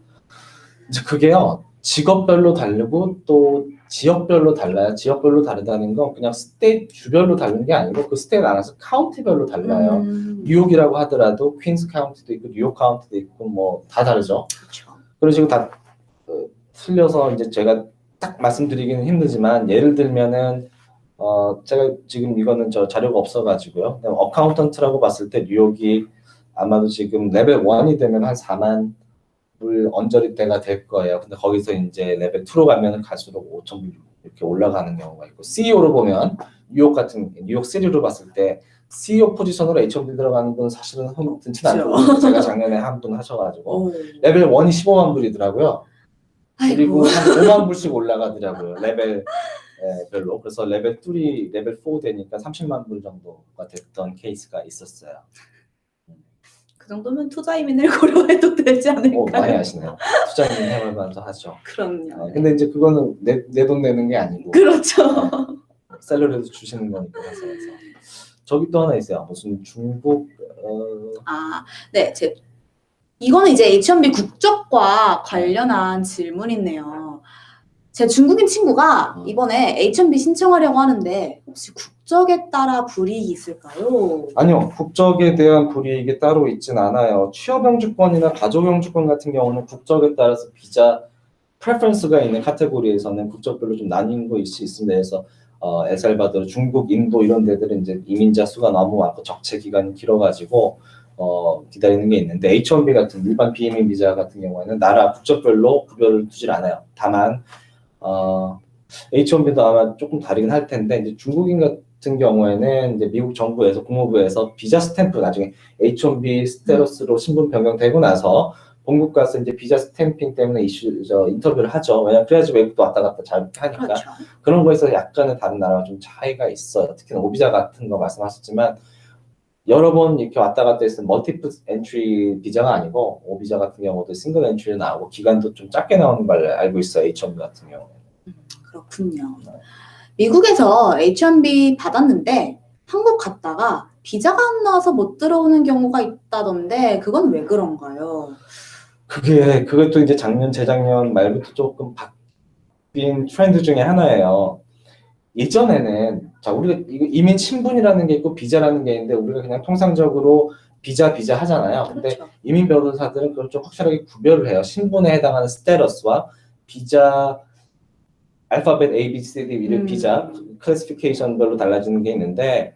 이제 그게요. 직업별로 다르고 또 지역별로 달라요. 지역별로 다르다는 건 그냥 스테이트 주별로 다른 게 아니고 그 스테이트 안에서 카운티별로 달라요. 뉴욕이라고 하더라도 퀸스 카운티도 있고 뉴욕 카운티도 있고 뭐 다 다르죠. 그렇죠. 그런 식으로 다 틀려서 이제 제가 딱 말씀드리기는 힘들지만 예를 들면은 제가 지금 이거는 저 자료가 없어가지고요. 그냥 어카운턴트라고 봤을 때 뉴욕이 아마도 지금 레벨 1이 되면 한 4만 불 언저리대가 될 거예요. 근데 거기서 이제 레벨 2로 가면 갈수록 5천 불 이렇게 올라가는 경우가 있고 CEO로 보면 뉴욕 시리로 봤을 때 CEO 포지션으로 H1B 들어가는 분 사실은 흔치 않고 제가 작년에 한 분 하셔가지고 레벨 1이 15만 불이더라고요. 그리고 한 5만 불씩 올라가더라고요. 레벨 별로. 그래서 레벨 3, 레벨 4 되니까 30만 불 정도가 됐던 케이스가 있었어요. 그 정도면 투자 이민을 고려해도 되지 않을까요? 많이 하시네요. 투자님 해볼만도 하죠. 그럼요. 근데 이제 그거는 내 돈 내는 게 아니고 그렇죠. 샐러리도 주시는 거니까. 그래서 저기 또 하나 있어요. 무슨 중국 네, 이거는 이제 H1B 국적과 관련한 질문이네요. 제 중국인 친구가 이번에 H1B 신청하려고 하는데 혹시 국적에 따라 불이익이 있을까요? 아니요. 국적에 대한 불이익이 따로 있진 않아요. 취업 영주권이나 가족 영주권 같은 경우는 국적에 따라서 비자 프레퍼런스가 있는 카테고리에서는 국적별로 좀 나뉜 거 있습니다. 그래서 엘살바도르, 중국, 인도 이런 데들은 이제 이민자 수가 너무 많고 적체 기간이 길어가지고 기다리는 게 있는데 H1B 같은 일반 비이민 비자 같은 경우에는 나라 국적별로 구별을 두질 않아요. 다만 H1B도 아마 조금 다르긴 할 텐데 이제 중국인 같은 경우에는 이제 미국 정부에서 국무부에서 비자 스탬프 나중에 H1B 스테러스로 신분 변경되고 나서 본국 가서 이제 비자 스탬핑 때문에 인터뷰를 하죠. 왜냐면 그래야지 외국도 왔다 갔다 잘 하니까. 그렇죠. 그런 거에서 약간의 다른 나라와 좀 차이가 있어요. 특히나 오비자 같은 거 말씀하셨지만 여러 번 이렇게 왔다 갔다 했을 때 멀티플 엔트리 비자가 아니고 오비자 같은 경우도 싱글 엔트리로 나오고 기간도 좀 짧게 나오는 걸 알고 있어요. H1B 같은 경우는. 그렇군요. 미국에서 H1B 받았는데 한국 갔다가 비자가 안 나와서 못 들어오는 경우가 있다던데 그건 왜 그런가요? 그것도 이제 작년, 재작년 말부터 조금 바뀐 트렌드 중에 하나예요. 예전에는 우리가 이민 신분이라는 게 있고 비자라는 게 있는데 우리가 그냥 통상적으로 비자 하잖아요. 근데 그렇죠. 이민 변호사들은 그걸 좀 확실하게 구별을 해요. 신분에 해당하는 스테러스와 비자 알파벳 A, B, C, D 이런 비자 클래시피케이션별로 달라지는 게 있는데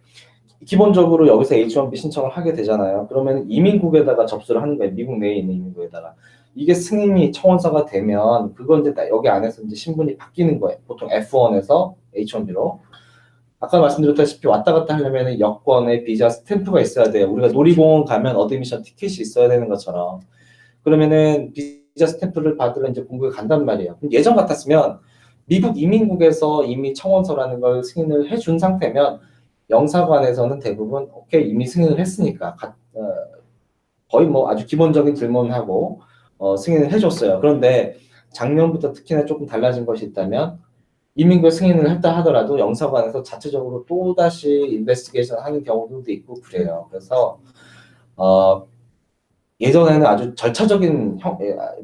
기본적으로 여기서 H1B 신청을 하게 되잖아요. 그러면 이민국에다가 접수를 하는 거예요. 미국 내에 있는 이민국에다가. 이게 승인이 청원서가 되면 그건 이제 여기 안에서 이제 신분이 바뀌는 거예요. 보통 F1에서 H1B로. 아까 말씀드렸다시피 왔다 갔다 하려면 여권에 비자 스탬프가 있어야 돼요. 우리가 놀이공원 가면 어드미션 티켓이 있어야 되는 것처럼. 그러면은 비자 스탬프를 받으러 이제 본국에 간단 말이에요. 예전 같았으면 미국 이민국에서 이미 청원서라는 걸 승인을 해준 상태면 영사관에서는 대부분 오케이 이미 승인을 했으니까 거의 뭐 아주 기본적인 질문하고 승인을 해줬어요. 그런데 작년부터 특히나 조금 달라진 것이 있다면 이민국 승인을 했다 하더라도 영사관에서 자체적으로 또다시 인베스티게이션 하는 경우도 있고 그래요. 그래서 예전에는 아주 절차적인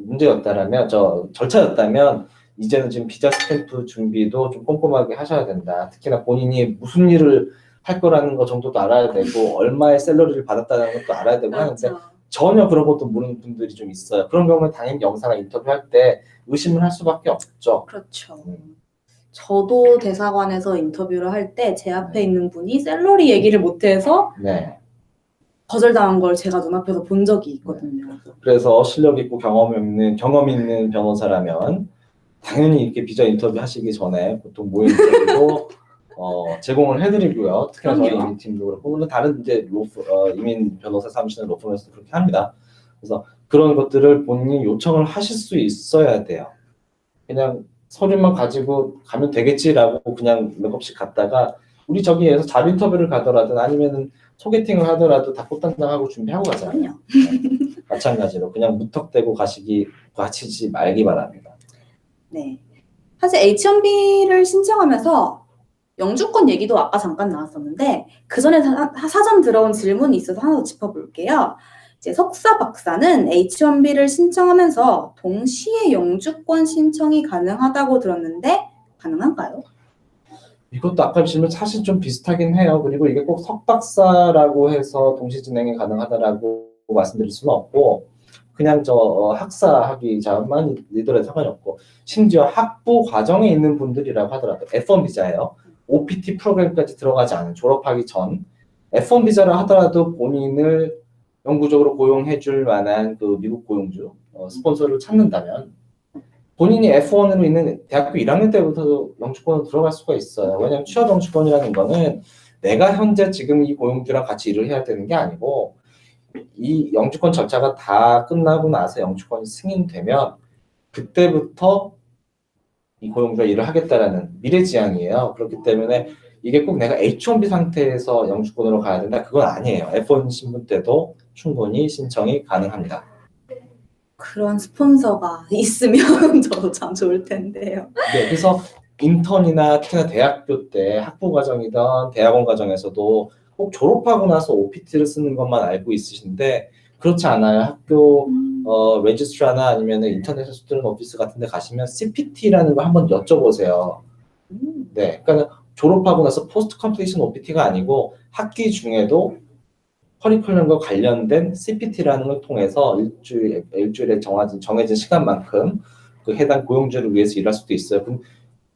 문제였다면 절차였다면 이제는 지금 비자 스탬프 준비도 좀 꼼꼼하게 하셔야 된다. 특히나 본인이 무슨 일을 할 거라는 거 정도도 알아야 되고 얼마의 샐러리를 받았다는 것도 알아야 되고 그렇죠. 하는데 전혀 그런 것도 모르는 분들이 좀 있어요. 그런 경우는 당연히 영사나 인터뷰할 때 의심을 할 수밖에 없죠. 그렇죠. 저도 대사관에서 인터뷰를 할 때 제 앞에 있는 분이 샐러리 얘기를 못해서 네. 거절당한 걸 제가 눈앞에서 본 적이 있거든요. 그래서 실력 있고 경험 있는 변호사라면 당연히 이렇게 비자 인터뷰 하시기 전에 보통 모의 인터뷰도 제공을 해드리고요. 특히나 저희 이민팀도 그렇고 물론 다른 이제 이민 변호사 사무실의 로펌에서도 그렇게 합니다. 그래서 그런 것들을 본인이 요청을 하실 수 있어야 돼요. 그냥 서류만 가지고 가면 되겠지라고 그냥 몇 번씩 갔다가 우리 저기에서 잡 인터뷰를 가더라도 아니면은 소개팅을 하더라도 다 꽃단장하고 준비하고 가잖아요. 네. 마찬가지로 그냥 무턱대고 가시지 말기 바랍니다. 네. 사실 H1B를 신청하면서 영주권 얘기도 아까 잠깐 나왔었는데 그 전에 사전 들어온 질문이 있어서 하나 더 짚어볼게요. 이제 석사 박사는 H1B를 신청하면서 동시에 영주권 신청이 가능하다고 들었는데 가능한가요? 이것도 아까 질문 사실 좀 비슷하긴 해요. 그리고 이게 꼭 석박사라고 해서 동시 진행이 가능하다라고 말씀드릴 수는 없고 그냥 학사학위자만 이더라도 상관이 없고 심지어 학부 과정에 있는 분들이라고 하더라도 F1 비자예요. OPT 프로그램까지 들어가지 않은 졸업하기 전 F1 비자라 하더라도 본인을 영구적으로 고용해줄 만한 그 미국 고용주 스폰서를 찾는다면 본인이 F1으로 있는 대학교 1학년 때부터 영주권으로 들어갈 수가 있어요. 왜냐하면 취업 영주권이라는 거는 내가 현재 지금 이 고용주랑 같이 일을 해야 되는 게 아니고 이 영주권 절차가 다 끝나고 나서 영주권이 승인되면 그때부터 이 고용주와 일을 하겠다라는 미래지향이에요. 그렇기 때문에 이게 꼭 내가 H1B 상태에서 영주권으로 가야 된다? 그건 아니에요. F1 신분 때도 충분히 신청이 가능합니다. 그런 스폰서가 있으면 저도 참 좋을 텐데요. 네, 그래서 인턴이나 특히나 대학교 때 학부 과정이든 대학원 과정에서도 꼭 졸업하고 나서 OPT를 쓰는 것만 알고 있으신데 그렇지 않아요. 학교 레지스트라나 아니면 인터넷 스튜던트 오피스 같은 데 가시면 CPT라는 걸 한번 여쭤보세요. 네, 그러니까 졸업하고 나서 포스트 컴플리션 OPT가 아니고 학기 중에도 커리큘럼과 관련된 CPT라는 걸 통해서 일주일에 정해진 시간만큼 그 해당 고용주를 위해서 일할 수도 있어요. 그럼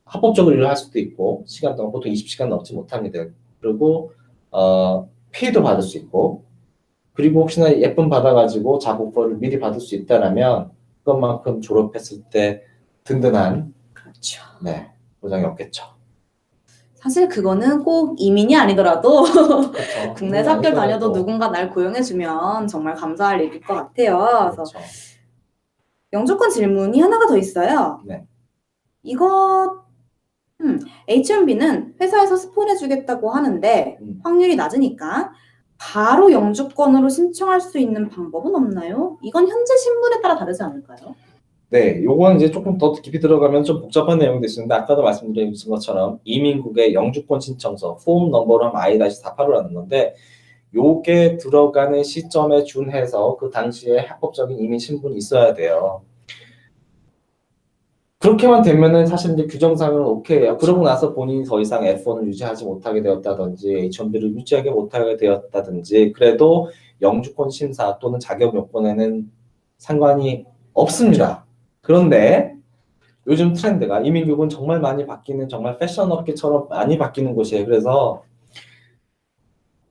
합법적으로 일을 할 수도 있고 시간 동안 보통 20시간 넘지 못합니다. 그리고 페이도 받을 수 있고 그리고 혹시나 예쁨 받아가지고 자국보를 미리 받을 수 있다라면 그것만큼 졸업했을 때 든든한 그렇죠. 네, 보장이 없겠죠. 사실 그거는 꼭 이민이 아니더라도 그렇죠. 국내에서 학교를 다녀도 누군가 날 고용해주면 정말 감사할 일일 것 같아요. 그래서 그렇죠. 영주권 질문이 하나가 더 있어요. 네. 이거 H1B는 회사에서 스폰해주겠다고 하는데 확률이 낮으니까 바로 영주권으로 신청할 수 있는 방법은 없나요? 이건 현재 신분에 따라 다르지 않을까요? 네, 요건 이제 조금 더 깊이 들어가면 좀 복잡한 내용이 있는데 아까도 말씀드린 것처럼 이민국의 영주권 신청서 폼 넘버로 하면 I-485라는 건데 요게 들어가는 시점에 준해서 그 당시에 합법적인 이민 신분이 있어야 돼요. 그렇게만 되면은 사실 이제 규정상은 오케이예요. 그러고 나서 본인이 더 이상 F1을 유지하지 못하게 되었다든지 H1B를 유지하게 못하게 되었다든지 그래도 영주권 심사 또는 자격 요건에는 상관이 없습니다. 그런데 요즘 트렌드가 이민국은 정말 많이 바뀌는 정말 패션 업계처럼 많이 바뀌는 곳이에요. 그래서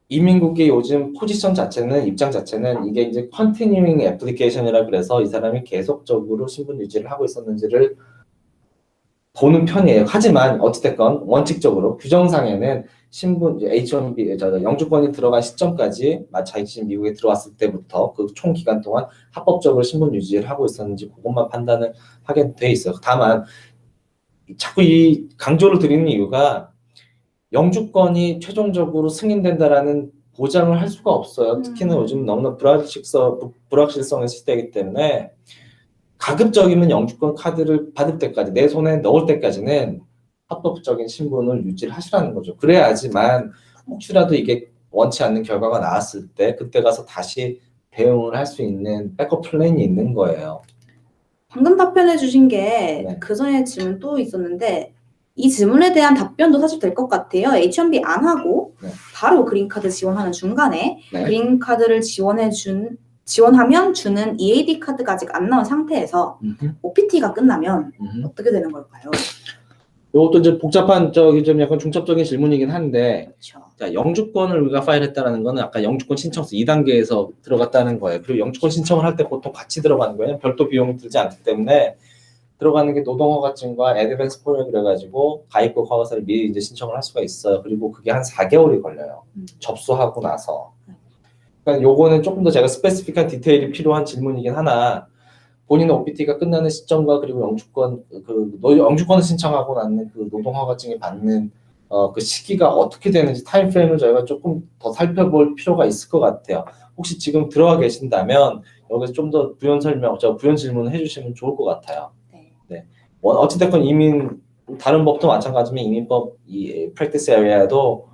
이민국의 요즘 포지션 자체는 입장 자체는 이게 이제 컨티뉴잉 애플리케이션이라 그래서 이 사람이 계속적으로 신분 유지를 하고 있었는지를 보는 편이에요. 하지만 어찌됐건 원칙적으로 규정상에는 신분 H1B 영주권이 들어간 시점까지 자기 미국에 들어왔을 때부터 그 총 기간 동안 합법적으로 신분 유지를 하고 있었는지 그것만 판단을 하게 돼 있어요. 다만 자꾸 이 강조를 드리는 이유가 영주권이 최종적으로 승인된다라는 보장을 할 수가 없어요. 특히나 요즘 너무나 불확실성의 시대이기 때문에 가급적이면 영주권 카드를 받을 때까지 내 손에 넣을 때까지는 합법적인 신분을 유지를 하시라는 거죠. 그래야지만 혹시라도 이게 원치 않는 결과가 나왔을 때 그때 가서 다시 대응을 할 수 있는 백업 플랜이 있는 거예요. 방금 답변해 주신 게 그 전에 질문 또 있었는데 이 질문에 대한 답변도 사실 될 것 같아요. H1B 안 하고 바로 그린카드 지원하는 중간에 그린카드를 지원하면 주는 EAD 카드가 아직 안 나온 상태에서 OPT가 끝나면 어떻게 되는 걸까요? 이것도 이제 복잡한 좀 약간 중첩적인 질문이긴 한데 그렇죠. 자, 영주권을 우리가 파일했다는 거는 아까 영주권 신청서 2단계에서 들어갔다는 거예요. 그리고 영주권 신청을 할 때 보통 같이 들어가는 거예요. 별도 비용이 들지 않기 때문에 들어가는 게 노동허가증과 애드밴스 폴을 그래가지고 가입국 허가서를 미리 이제 신청을 할 수가 있어요. 그리고 그게 한 4개월이 걸려요. 접수하고 나서. 그러니까 요거는 조금 더 제가 스페시픽한 디테일이 필요한 질문이긴 하나 본인의 OPT가 끝나는 시점과 그리고 영주권을 신청하고 나는 그 노동허가증이 받는 그 시기가 어떻게 되는지 타임프레임을 저희가 조금 더 살펴볼 필요가 있을 것 같아요. 혹시 지금 들어가 계신다면 여기서 좀 더 부연 질문을 해주시면 좋을 것 같아요. 네. 어찌됐건 다른 법도 마찬가지지만 이민법 이 프랙티스 에리아에도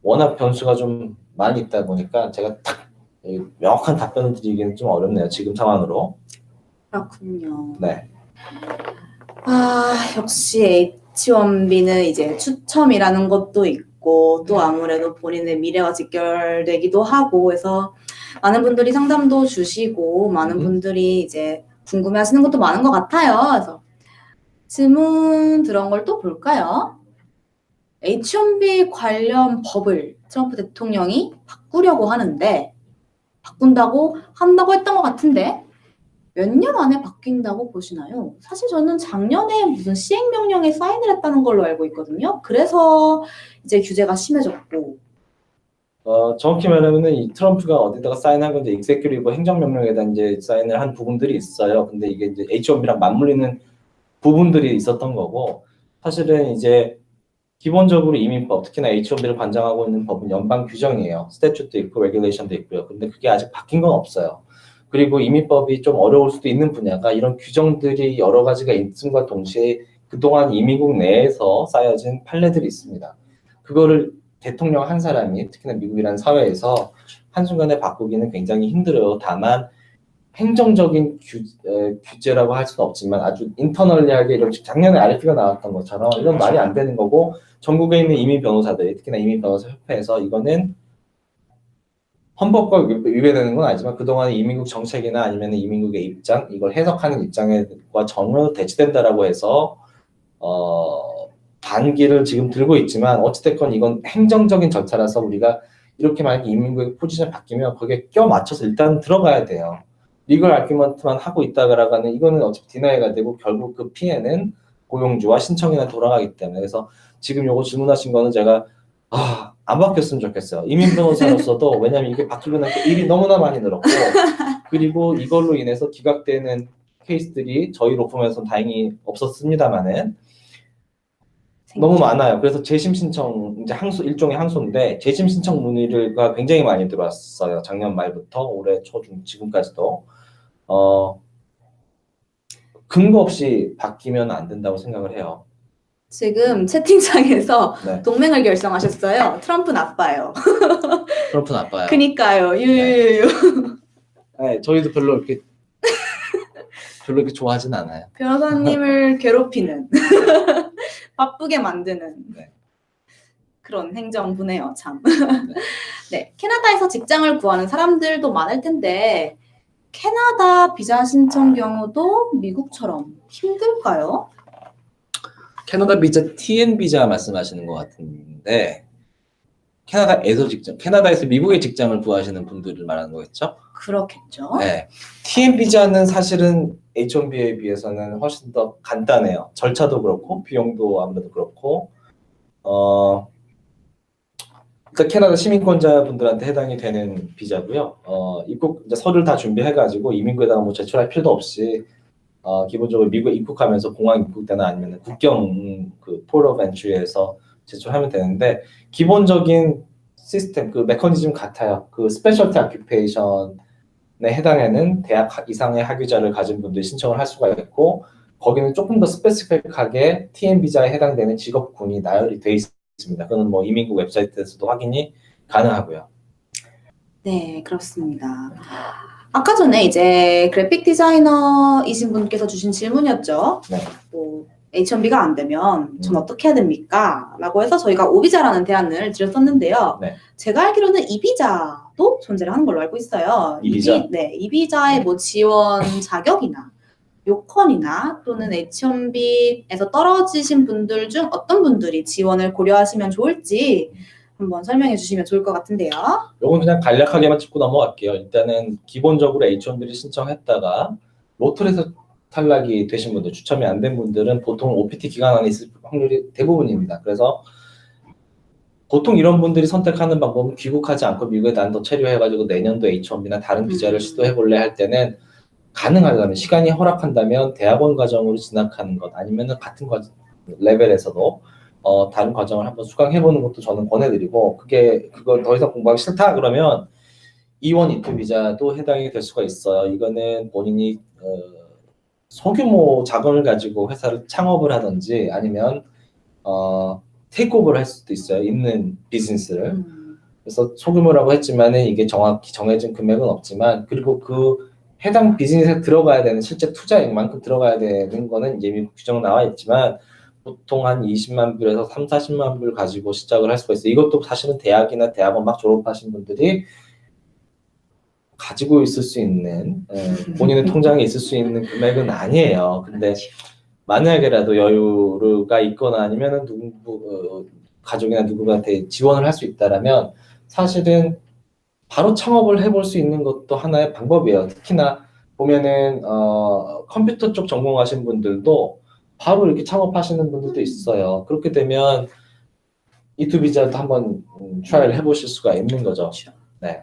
워낙 변수가 좀 많이 있다 보니까 제가 딱 명확한 답변을 드리기는 좀 어렵네요. 지금 상황으로. 그렇군요. 네. 역시 H1B는 이제 추첨이라는 것도 있고 있고 또 아무래도 본인의 미래와 직결되기도 하고 해서 많은 분들이 상담도 주시고 많은 분들이 이제 궁금해하시는 것도 많은 것 같아요. 그래서 질문 들어온 걸 또 볼까요? H1B 관련 법을 트럼프 대통령이 바꾸려고 하는데 바꾼다고 한다고 했던 것 같은데 몇 년 안에 바뀐다고 보시나요? 사실 저는 작년에 무슨 시행명령에 사인을 했다는 걸로 알고 있거든요. 그래서 이제 규제가 심해졌고. 정확히 말하면은 이 트럼프가 어디다가 사인한 건데 익세큐티브 행정명령에다 이제 사인을 한 부분들이 있어요. 근데 이게 이제 H1B랑 맞물리는 부분들이 있었던 거고 사실은 이제 기본적으로 이민법, 특히나 H1B를 관장하고 있는 법은 연방 규정이에요. 스태튜트도 있고 레귤레이션도 있고요. 근데 그게 아직 바뀐 건 없어요. 그리고 이민법이 좀 어려울 수도 있는 분야가 이런 규정들이 여러 가지가 있음과 동시에 그동안 이민국 내에서 쌓여진 판례들이 있습니다. 그거를 대통령 한 사람이 특히나 미국이라는 사회에서 한순간에 바꾸기는 굉장히 힘들어요. 다만 행정적인 규제라고 할 수는 없지만 아주 인터널리하게 이런 작년에 RF가 나왔던 것처럼 이건 말이 안 되는 거고 전국에 있는 이민 변호사들이 특히나 이민 변호사 협회에서 이거는 헌법과 위배되는 건 아니지만 그동안 이민국 정책이나 아니면 이민국의 입장 이걸 해석하는 입장과 전혀 대치된다라고 해서 반기를 지금 들고 있지만 어찌됐건 이건 행정적인 절차라서 우리가 이렇게 만약에 이민국의 포지션이 바뀌면 거기에 껴 맞춰서 일단 들어가야 돼요. 리걸 아큐먼트만 하고 있다가라가는 이거는 어차피 디나이가 되고 결국 그 피해는 고용주와 신청인에 돌아가기 때문에 그래서 지금 요거 질문하신 거는 제가 안 바뀌었으면 좋겠어요. 이민 변호사로서도 왜냐하면 이게 바뀌고 나니까 일이 너무나 많이 늘었고 그리고 이걸로 인해서 기각되는 케이스들이 저희 로펌에서 다행히 없었습니다만은 너무 많아요. 그래서 재심 신청 이제 일종의 항소인데 재심 신청 문의가 굉장히 많이 들어왔어요. 작년 말부터 올해 초중 지금까지도 근거 없이 바뀌면 안 된다고 생각을 해요. 지금 채팅창에서 네. 동맹을 결성하셨어요. 트럼프 나빠요. 트럼프 나빠요. 그니까요. 유유유유. 네, 저희도 별로 이렇게 좋아하진 않아요. 변호사님을 괴롭히는 바쁘게 만드는 네. 그런 행정부네요. 참. 네, 캐나다에서 직장을 구하는 사람들도 많을 텐데 캐나다 비자 신청 경우도 미국처럼 힘들까요? 캐나다 비자 TN 비자 말씀하시는 것 같은데 캐나다에서 미국의 직장을 구하시는 분들을 말하는 거겠죠? 그렇겠죠. 네, TN 비자는 사실은 H1B에 비해서는 훨씬 더 간단해요. 절차도 그렇고 비용도 아무래도 그렇고 일단 캐나다 시민권자분들한테 해당이 되는 비자고요. 입국 이제 서류를 다 준비해가지고 이민국에다가 뭐 제출할 필요도 없이 기본적으로 미국에 입국하면서 공항 입국대나 아니면 국경 그 폴 오브 엔트리에서 제출하면 되는데 기본적인 시스템 그 메커니즘 같아요. 그 스페셜티 아큐페이션에 해당하는 대학 이상의 학위자를 가진 분들이 신청을 할 수가 있고 거기는 조금 더 스페시픽하게 TN 비자에 해당되는 직업군이 나열이 돼 있습니다. 그거는 뭐 이민국 웹사이트에서도 확인이 가능하고요. 네, 그렇습니다. 아까 전에 이제 그래픽 디자이너이신 분께서 주신 질문이었죠. 네. 뭐 H1B가 안 되면 전 어떻게 해야 됩니까? 라고 해서 저희가 오비자라는 대안을 드렸었는데요. 네. 제가 알기로는 이비자도 존재를 하는 걸로 알고 있어요. 이비자? 네, 이비자의 뭐 지원 자격이나 요건이나 또는 H1B에서 떨어지신 분들 중 어떤 분들이 지원을 고려하시면 좋을지 한번 설명해 주시면 좋을 것 같은데요. 요건 그냥 간략하게만 짚고 넘어갈게요. 일단은 기본적으로 H1B를 신청했다가 로컬에서 탈락이 되신 분들, 추첨이 안 된 분들은 보통 OPT 기간 안에 있을 확률이 대부분입니다. 그래서 보통 이런 분들이 선택하는 방법은 귀국하지 않고 미국에 난도 체류해가지고 내년도 H1B나 다른 비자를 시도해볼래 할 때는 가능하다면 시간이 허락한다면 대학원 과정으로 진학하는 것 아니면은 같은 레벨에서도 다른 과정을 한번 수강해보는 것도 저는 권해드리고 그거 더 이상 공부하기 싫다 그러면 E1, E2 비자도 해당이 될 수가 있어요. 이거는 본인이 소규모 자금을 가지고 회사를 창업을 하든지 아니면 테이크오버를 할 수도 있어요. 있는 비즈니스를. 그래서 소규모라고 했지만은 이게 정확히 정해진 금액은 없지만 그리고 그 해당 비즈니스에 들어가야 되는 실제 투자액만큼 들어가야 되는 거는 이제 미국 규정 나와 있지만 보통 한 20만 불에서 3, 40만 불 가지고 시작을 할 수가 있어요. 이것도 사실은 대학이나 대학원 막 졸업하신 분들이 가지고 있을 수 있는 본인의 통장에 있을 수 있는 금액은 아니에요. 근데 만약에라도 여유가 있거나 아니면은 가족이나 누구한테 지원을 할 수 있다라면 사실은 바로 창업을 해볼 수 있는 것도 하나의 방법이에요. 특히나 보면은 컴퓨터 쪽 전공하신 분들도 바로 이렇게 창업하시는 분들도 있어요. 그렇게 되면 이투비자도 한번 트라이를 해보실 수가 있는 거죠. 네.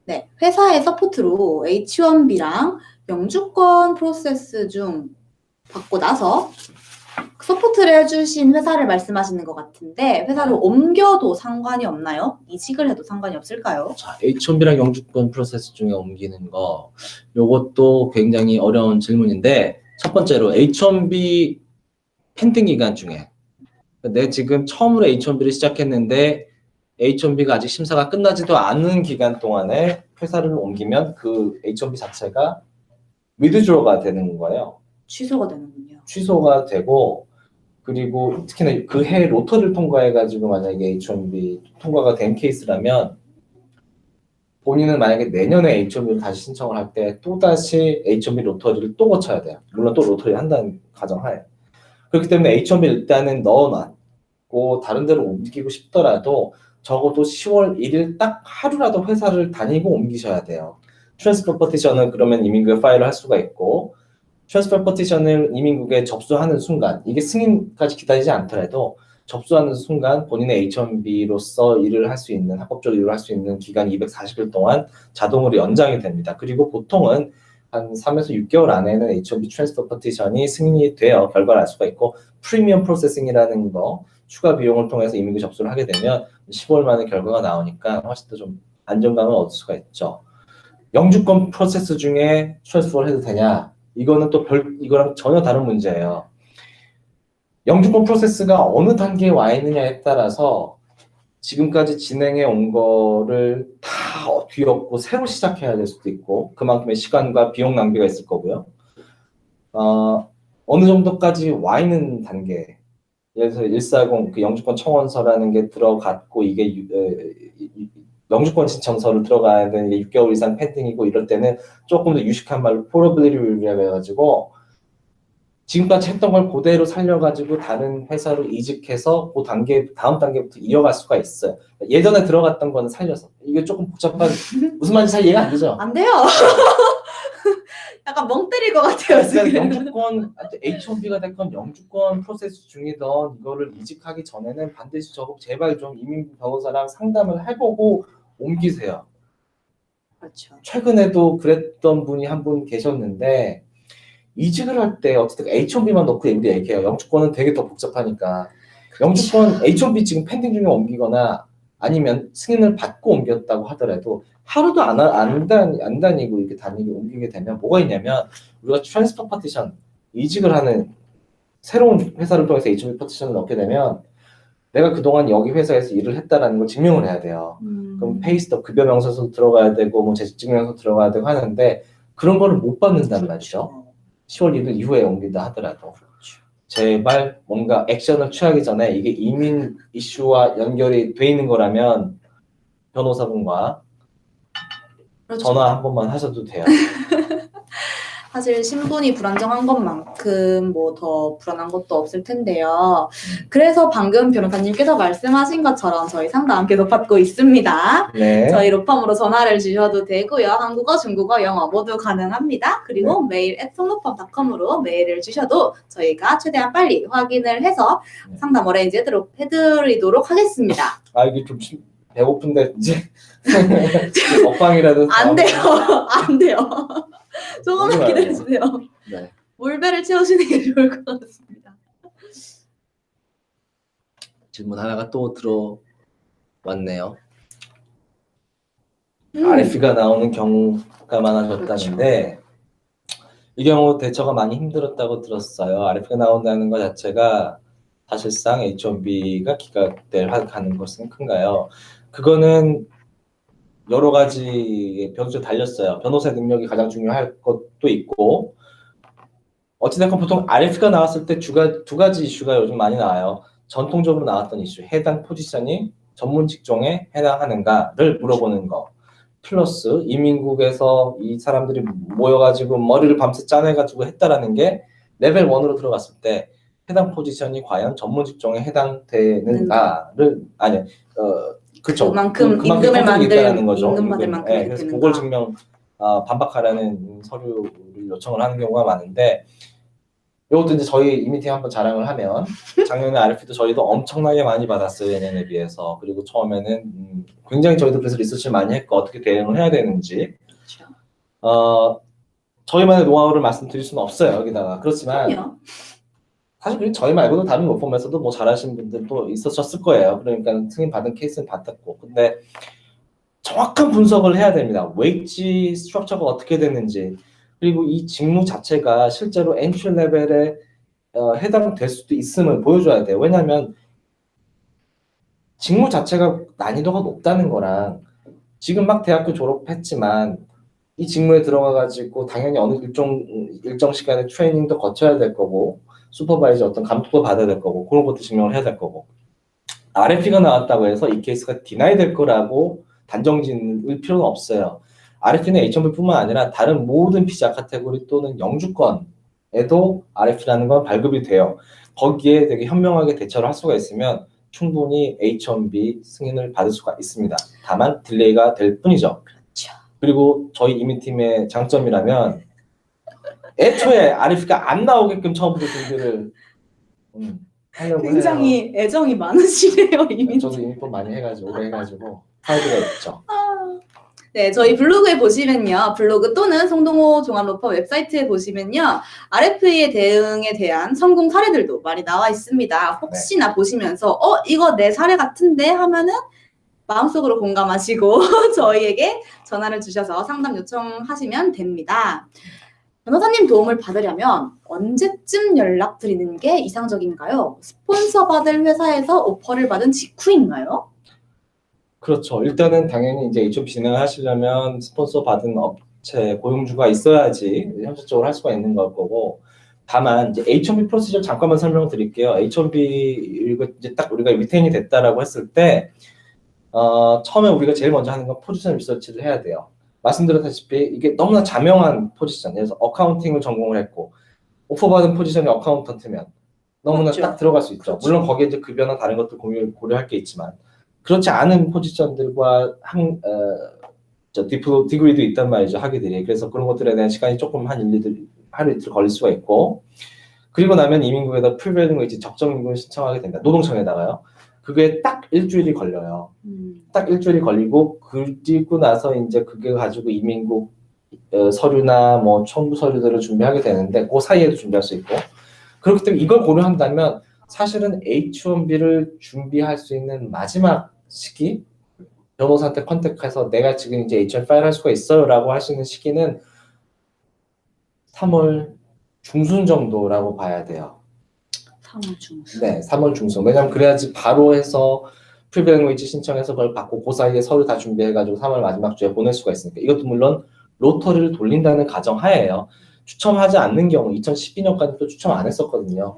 네, 회사의 서포트로 H1B랑 영주권 프로세스 중 받고 나서 서포트를 해주신 회사를 말씀하시는 것 같은데 회사를 옮겨도 상관이 없나요? 이직을 해도 상관이 없을까요? 자, H1B랑 영주권 프로세스 중에 옮기는 거 요것도 굉장히 어려운 질문인데 첫 번째로 H1B 펜딩 기간 중에 내가 지금 처음으로 H1B를 시작했는데 H1B가 아직 심사가 끝나지도 않은 기간 동안에 회사를 옮기면 그 H1B 자체가 withdraw가 되는 거예요. 취소가 되는군요. 취소가 되고 그리고 특히나 그 해 로터를 통과해가지고 만약에 H1B 통과가 된 케이스라면 본인은 만약에 내년에 H1B를 다시 신청을 할 때 또다시 H1B 로터리를 또 거쳐야 돼요. 물론 또 로터리 한다는 가정하에. 그렇기 때문에 H1B 일단은 넣어놨고 다른 데로 옮기고 싶더라도 적어도 10월 1일 딱 하루라도 회사를 다니고 옮기셔야 돼요. 트랜스퍼 퍼티션을 그러면 이민국에 파일을 할 수가 있고 트랜스퍼 퍼티션을 이민국에 접수하는 순간 이게 승인까지 기다리지 않더라도 접수하는 순간 본인의 H1B로서 일을 할 수 있는 합법적으로 일을 할 수 있는 기간이 240일 동안 자동으로 연장이 됩니다. 그리고 보통은 한 3에서 6개월 안에는 H1B 트랜스퍼 퍼티션이 승인이 되어 결과를 알 수가 있고 프리미엄 프로세싱이라는 거 추가 비용을 통해서 이민국 접수를 하게 되면 10월 만에 결과가 나오니까 훨씬 더 좀 안정감을 얻을 수가 있죠. 영주권 프로세스 중에 트랜스퍼를 해도 되냐? 이거는 또 이거랑 전혀 다른 문제예요. 영주권 프로세스가 어느 단계에 와 있느냐에 따라서 지금까지 진행해 온 거를 다 뒤엎고 새로 시작해야 될 수도 있고 그만큼의 시간과 비용 낭비가 있을 거고요. 어느 정도까지 와 있는 단계 예를 들어서 140 그 영주권 청원서라는 게 들어갔고 이게 영주권 신청서를 들어가야 되는 게 6개월 이상 펜딩이고 이럴 때는 조금 더 유식한 말로 probability review라고 해가지고 지금까지 했던 걸 그대로 살려가지고 다른 회사로 이직해서 그 다음 단계부터 이어갈 수가 있어요. 예전에 들어갔던 거는 살려서. 이게 조금 복잡한, 무슨 말인지 잘 이해가 안 되죠? 안 돼요. 약간 멍 때릴 것 같아요, 지금. 영주권, H1B가 됐건 영주권 프로세스 중이던 이거를 이직하기 전에는 반드시 저거 제발 좀 이민 변호사랑 상담을 해보고 옮기세요. 그렇죠. 최근에도 그랬던 분이 한 분 계셨는데 이직을 할 때 어쨌든 H1B만 넣고 우리 얘기해요. 영주권은 되게 더 복잡하니까. 영주권 H1B 지금 펜딩 중에 옮기거나 아니면 승인을 받고 옮겼다고 하더라도 하루도 안 다니고 이렇게 옮기게 되면 뭐가 있냐면 우리가 트랜스퍼 파티션 이직을 하는 새로운 회사를 통해서 H1B 파티션을 넣게 되면 내가 그동안 여기 회사에서 일을 했다라는 걸 증명을 해야 돼요. 그럼 페이스톱 급여 명세서 들어가야 되고 뭐 재직 증명서 들어가야 되고 하는데 그런 거를 못 받는단 말이죠. 10월 1일 이후에 옮긴다 하더라도 제발 뭔가 액션을 취하기 전에 이게 이민 이슈와 연결이 돼 있는 거라면 변호사분과 그렇죠. 전화 한 번만 하셔도 돼요. 사실 신분이 불안정한 것만큼 뭐 더 불안한 것도 없을 텐데요. 그래서 방금 변호사님께서 말씀하신 것처럼 저희 상담 계속 받고 있습니다. 네. 저희 로펌으로 전화를 주셔도 되고요. 한국어, 중국어, 영어 모두 가능합니다. 그리고 메일 @송로펌.com으로 메일을 주셔도 저희가 최대한 빨리 확인을 해서 상담 어레인지 해드리도록 하겠습니다. 아 이게 좀 배고픈데 이제 먹방이라도 안 돼요. 안 돼요. 조금만 먹지 말고. 기다려주세요. 네. 몰배를 채우시는 게 좋을 것 같습니다. 질문 하나가 또 들어왔네요. RF가 나오는 경우가 많아졌다는데 이 경우 대처가 많이 힘들었다고 들었어요. RF가 나온다는 것 자체가 사실상 H1B가 기각될 가는 것은 큰가요? 그거는 여러 가지 변수가 달렸어요. 변호사 능력이 가장 중요할 것도 있고 어찌됐건 보통 RF가 나왔을 때 두 가지 이슈가 요즘 많이 나와요. 전통적으로 나왔던 이슈, 해당 포지션이 전문 직종에 해당하는가를 물어보는 거. 플러스 이민국에서 이 사람들이 모여가지고 머리를 밤새 짜내가지고 했다라는 게 레벨 1으로 들어갔을 때 해당 포지션이 과연 전문 직종에 해당되는가를 그쵸. 그만큼 그만큼 임금을 성적이 있다라는 거죠. 임금 받을 만큼 네, 그래서 그걸 증명 반박하라는 서류를 요청을 하는 경우가 많은데 이것도 이제 저희 이미팅 한번 자랑을 하면 작년에 RF도 저희도 엄청나게 많이 받았어요. 예년에 비해서. 그리고 처음에는 굉장히 저희도 그래서 리서치를 많이 했고 어떻게 대응을 해야 되는지 저희만의 노하우를 말씀드릴 수는 없어요. 여기다가. 그렇지만 그럼요. 사실 저희 말고도 다른 로펌에서도 뭐 잘하시는 분들도 있었을 거예요. 그러니까 승인 받은 케이스는 받았고 근데 정확한 분석을 해야 됩니다. 웨이지 스트럭처가 어떻게 되는지 그리고 이 직무 자체가 실제로 엔트리 레벨에 해당될 수도 있음을 보여줘야 돼요. 왜냐하면 직무 자체가 난이도가 높다는 거랑 지금 막 대학교 졸업했지만 이 직무에 들어가가지고 당연히 어느 일정 시간에 트레이닝도 거쳐야 될 거고 슈퍼바이저 어떤 감독도 받아야 될 거고 그런 것도 증명을 해야 될 거고 RFP가 나왔다고 해서 이 케이스가 디나이 될 거라고 단정 지을 필요는 없어요. RFP는 H1B뿐만 아니라 다른 모든 비자 카테고리 또는 영주권에도 RFP라는 건 발급이 돼요. 거기에 되게 현명하게 대처를 할 수가 있으면 충분히 H1B 승인을 받을 수가 있습니다. 다만 딜레이가 될 뿐이죠. 그렇죠. 그리고 저희 이민팀의 장점이라면 애초에 RFP가 안 나오게끔 처음부터 준비를 하려고 굉장히 해요. 애정이 많으시네요, 이미. 저도 이민법 많이 해가지고 오래 해가지고 파일가 있죠. 네, 저희 블로그에 보시면요. 블로그 또는 송동호 종합로퍼 웹사이트에 보시면요. RFA 대응에 대한 성공 사례들도 많이 나와 있습니다. 혹시나 보시면서 이거 내 사례 같은데 하면은 마음속으로 공감하시고 저희에게 전화를 주셔서 상담 요청하시면 됩니다. 변호사님 도움을 받으려면 언제쯤 연락드리는 게 이상적인가요? 스폰서 받을 회사에서 오퍼를 받은 직후인가요? 그렇죠. 일단은 당연히 이제 H1B 진행을 하시려면 스폰서 받은 업체 고용주가 있어야지 현실적으로 할 수가 있는 걸 거고 다만 이제 H1B 프로시저 잠깐만 설명을 드릴게요. H1B 이제 딱 우리가 리테인이 됐다라고 했을 때 처음에 우리가 제일 먼저 하는 건 포지션 리서치를 해야 돼요. 말씀드렸다시피 이게 너무나 자명한 포지션, 그래서 어카운팅을 전공을 했고 오퍼 받은 포지션이 어카운턴트면 너무나 그렇죠. 딱 들어갈 수 있죠. 그렇죠. 물론 거기에 이제 급여나 다른 것들 고려할 게 있지만 그렇지 않은 포지션들과 디그리도 있단 말이죠. 학위들이. 그래서 그런 것들에 대한 시간이 조금 하루 이틀 걸릴 수가 있고 그리고 나면 이민국에다 프리베링 웨이지 적정 임금을 신청하게 된다. 노동청에다가요. 그게 딱 일주일이 걸려요. 딱 일주일이 걸리고 그리고 나서 이제 그게 가지고 이민국 서류나 뭐 청구 서류들을 준비하게 되는데 그 사이에도 준비할 수 있고 그렇기 때문에 이걸 고려한다면 사실은 H1B를 준비할 수 있는 마지막 시기 변호사한테 컨택해서 내가 지금 이제 H1 파일 할 수가 있어요 라고 할 수 있는 시기는 3월 중순 정도라고 봐야 돼요. 3월 중순. 네, 3월 중순. 왜냐면 그래야지 바로 해서 프리베링 웨이지 신청해서 그걸 받고 그 사이에 서류 다 준비해가지고 3월 마지막 주에 보낼 수가 있으니까 이것도 물론 로터리를 돌린다는 가정하에요. 추첨하지 않는 경우 2012년까지 또 추첨 안 했었거든요.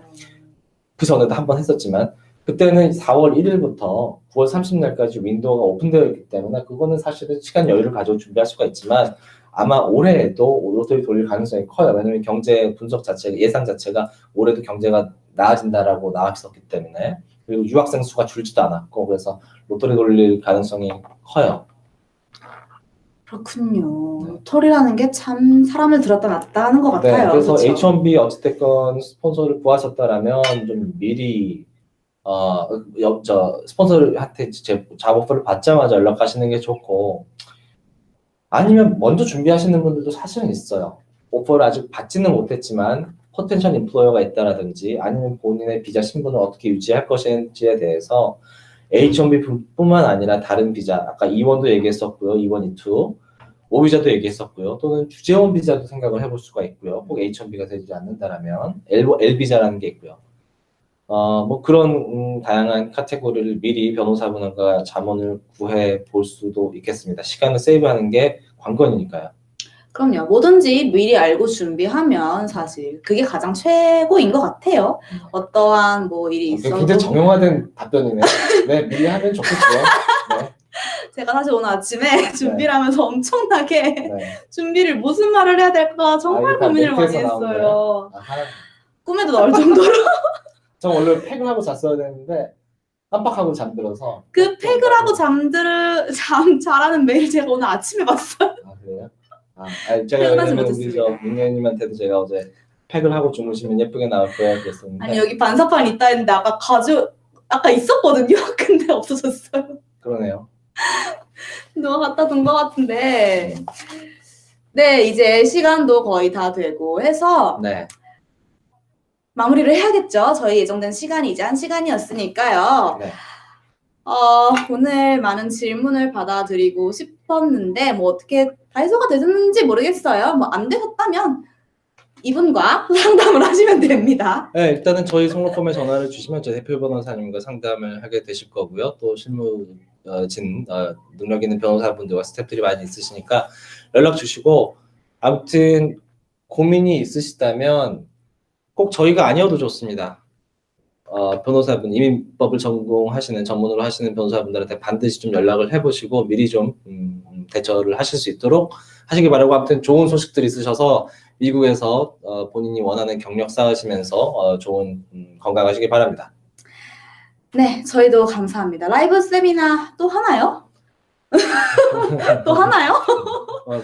그 전에도 한 번 했었지만 그때는 4월 1일부터 9월 30일까지 윈도우가 오픈되어 있기 때문에 그거는 사실은 시간 여유를 가지고 준비할 수가 있지만 아마 올해에도 로터리 돌릴 가능성이 커요. 왜냐하면 경제 분석 자체가 예상 자체가 올해도 경제가 나아진다라고 나와 있었기 때문에 그리고 유학생 수가 줄지도 않았고 그래서 로터리 돌릴 가능성이 커요. 그렇군요. 로터리라는 게 참 사람을 들었다 놨다 하는 것 같아요. 네, 그래서 그렇죠? H1B 어찌됐건 스폰서를 구하셨다라면 좀 미리 스폰서한테 잡 오퍼를 받자마자 연락하시는 게 좋고 아니면 먼저 준비하시는 분들도 사실은 있어요. 오퍼를 아직 받지는 못했지만 포텐셜 인플로어가 있다라든지 아니면 본인의 비자 신분을 어떻게 유지할 것인지에 대해서 H1B뿐만 아니라 다른 비자 아까 E1도 얘기했었고요. E1, E2 오비자도 얘기했었고요. 또는 주재원 비자도 생각을 해볼 수가 있고요. 꼭 H1B가 되지 않는다라면 L비자라는 게 있고요. 뭐 그런 다양한 카테고리를 미리 변호사분과 자문을 구해 볼 수도 있겠습니다. 시간을 세이브하는 게 관건이니까요. 그럼요. 뭐든지 미리 알고 준비하면 사실 그게 가장 최고인 것 같아요. 어떠한 뭐 일이 있어도. 굉장히 정형화된 답변이네. 네, 미리 하면 좋겠죠. 네. 제가 사실 오늘 아침에 준비를 하면서 엄청나게 네. 준비를 무슨 말을 해야 될까 정말 이거 고민을 많이 멘트에서 나온 했어요. 아하. 꿈에도 나올 정도로. 저 원래 팩을 하고 잤어야 되는데 깜빡하고 잠들어서. 그 팩을 하고 자라는 메일 제가 오늘 아침에 봤어요. 아, 그래요? 제가 태어나지 왜냐면 우리 못했습니다. 민현님한테도 제가 어제 팩을 하고 주무시면 예쁘게 나올 거야 그랬었는데. 아니 여기 반사판 있다 했는데 아까 있었거든요. 근데 없어졌어요. 그러네요. 누가 갖다 둔 것 같은데. 네, 이제 시간도 거의 다 되고 해서 네. 마무리를 해야겠죠. 저희 예정된 시간이 이제 1시간이었으니까요. 네. 오늘 많은 질문을 받아드리고 싶었는데 뭐 어떻게 다 해소가 되셨는지 모르겠어요. 뭐 안 되셨다면 이분과 상담을 하시면 됩니다. 네, 일단은 저희 송로펌에 전화를 주시면 저희 대표 변호사님과 상담을 하게 되실 거고요. 또 능력 있는 변호사분들과 스태프들이 많이 있으시니까 연락 주시고, 아무튼 고민이 있으시다면 꼭 저희가 아니어도 좋습니다. 변호사분, 이민법을 전공하시는, 전문으로 하시는 변호사분들한테 반드시 좀 연락을 해보시고 미리 좀 대처를 하실 수 있도록 하시기 바라고, 아무튼 좋은 소식들이 있으셔서 미국에서 본인이 원하는 경력 쌓으시면서 좋은 건강하시기 바랍니다. 네, 저희도 감사합니다. 라이브 세미나 또 하나요? 또 하나요?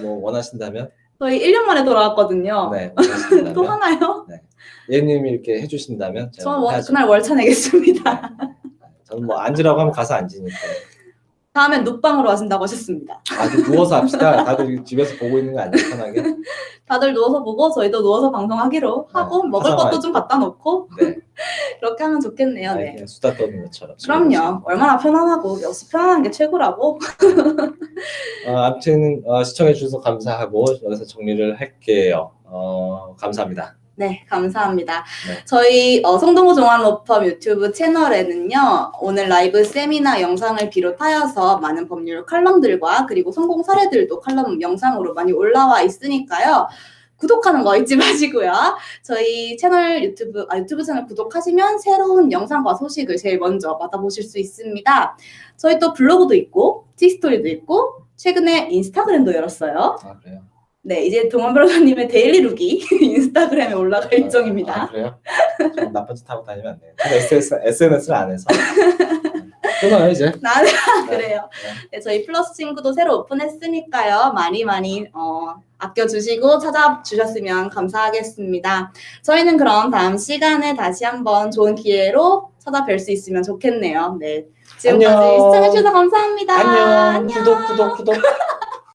뭐 원하신다면? 저희 1년 만에 돌아왔거든요. 네, 원하신다면. 또 하나요? 네. 예님이 이렇게 해주신다면 제가 저는 그날 월차 내겠습니다. 네. 저는 뭐 앉으라고 하면 가서 앉으니까. 다음엔 눕방으로 하신다고 하셨습니다. 누워서 합시다. 다들 집에서 보고 있는 거 아니에요, 편하게? 다들 누워서 보고 저희도 누워서 방송하기로 하고 먹을 것도 좀 갖다 놓고 네. 그렇게 하면 좋겠네요. 네. 그냥 수다 떠는 것처럼. 그럼요. 얼마나 편안하고 역시 편안한 게 최고라고. 아무튼 시청해 주셔서 감사하고 여기서 정리를 할게요. 감사합니다. 네, 감사합니다. 네. 저희 성동구 종합로펌 유튜브 채널에는요, 오늘 라이브 세미나 영상을 비롯하여서 많은 법률 칼럼들과 그리고 성공 사례들도 칼럼 영상으로 많이 올라와 있으니까요. 구독하는 거 잊지 마시고요. 저희 채널 유튜브 채널 구독하시면 새로운 영상과 소식을 제일 먼저 받아보실 수 있습니다. 저희 또 블로그도 있고, 티스토리도 있고, 최근에 인스타그램도 열었어요. 아, 그래요? 네, 이제 동원 변호사님의 데일리룩이 인스타그램에 올라갈 예정입니다. 그래요? 좀 나쁜 짓 하고 다니면 안 돼요. SNS를 안 해서. 끊어요, 이제. 나는 그래요. 네, 저희 플러스 친구도 새로 오픈했으니까요. 많이 아껴주시고 찾아주셨으면 감사하겠습니다. 저희는 그럼 다음 시간에 다시 한번 좋은 기회로 찾아뵐 수 있으면 좋겠네요. 네, 지금까지 안녕. 시청해주셔서 감사합니다. 안녕. 구독.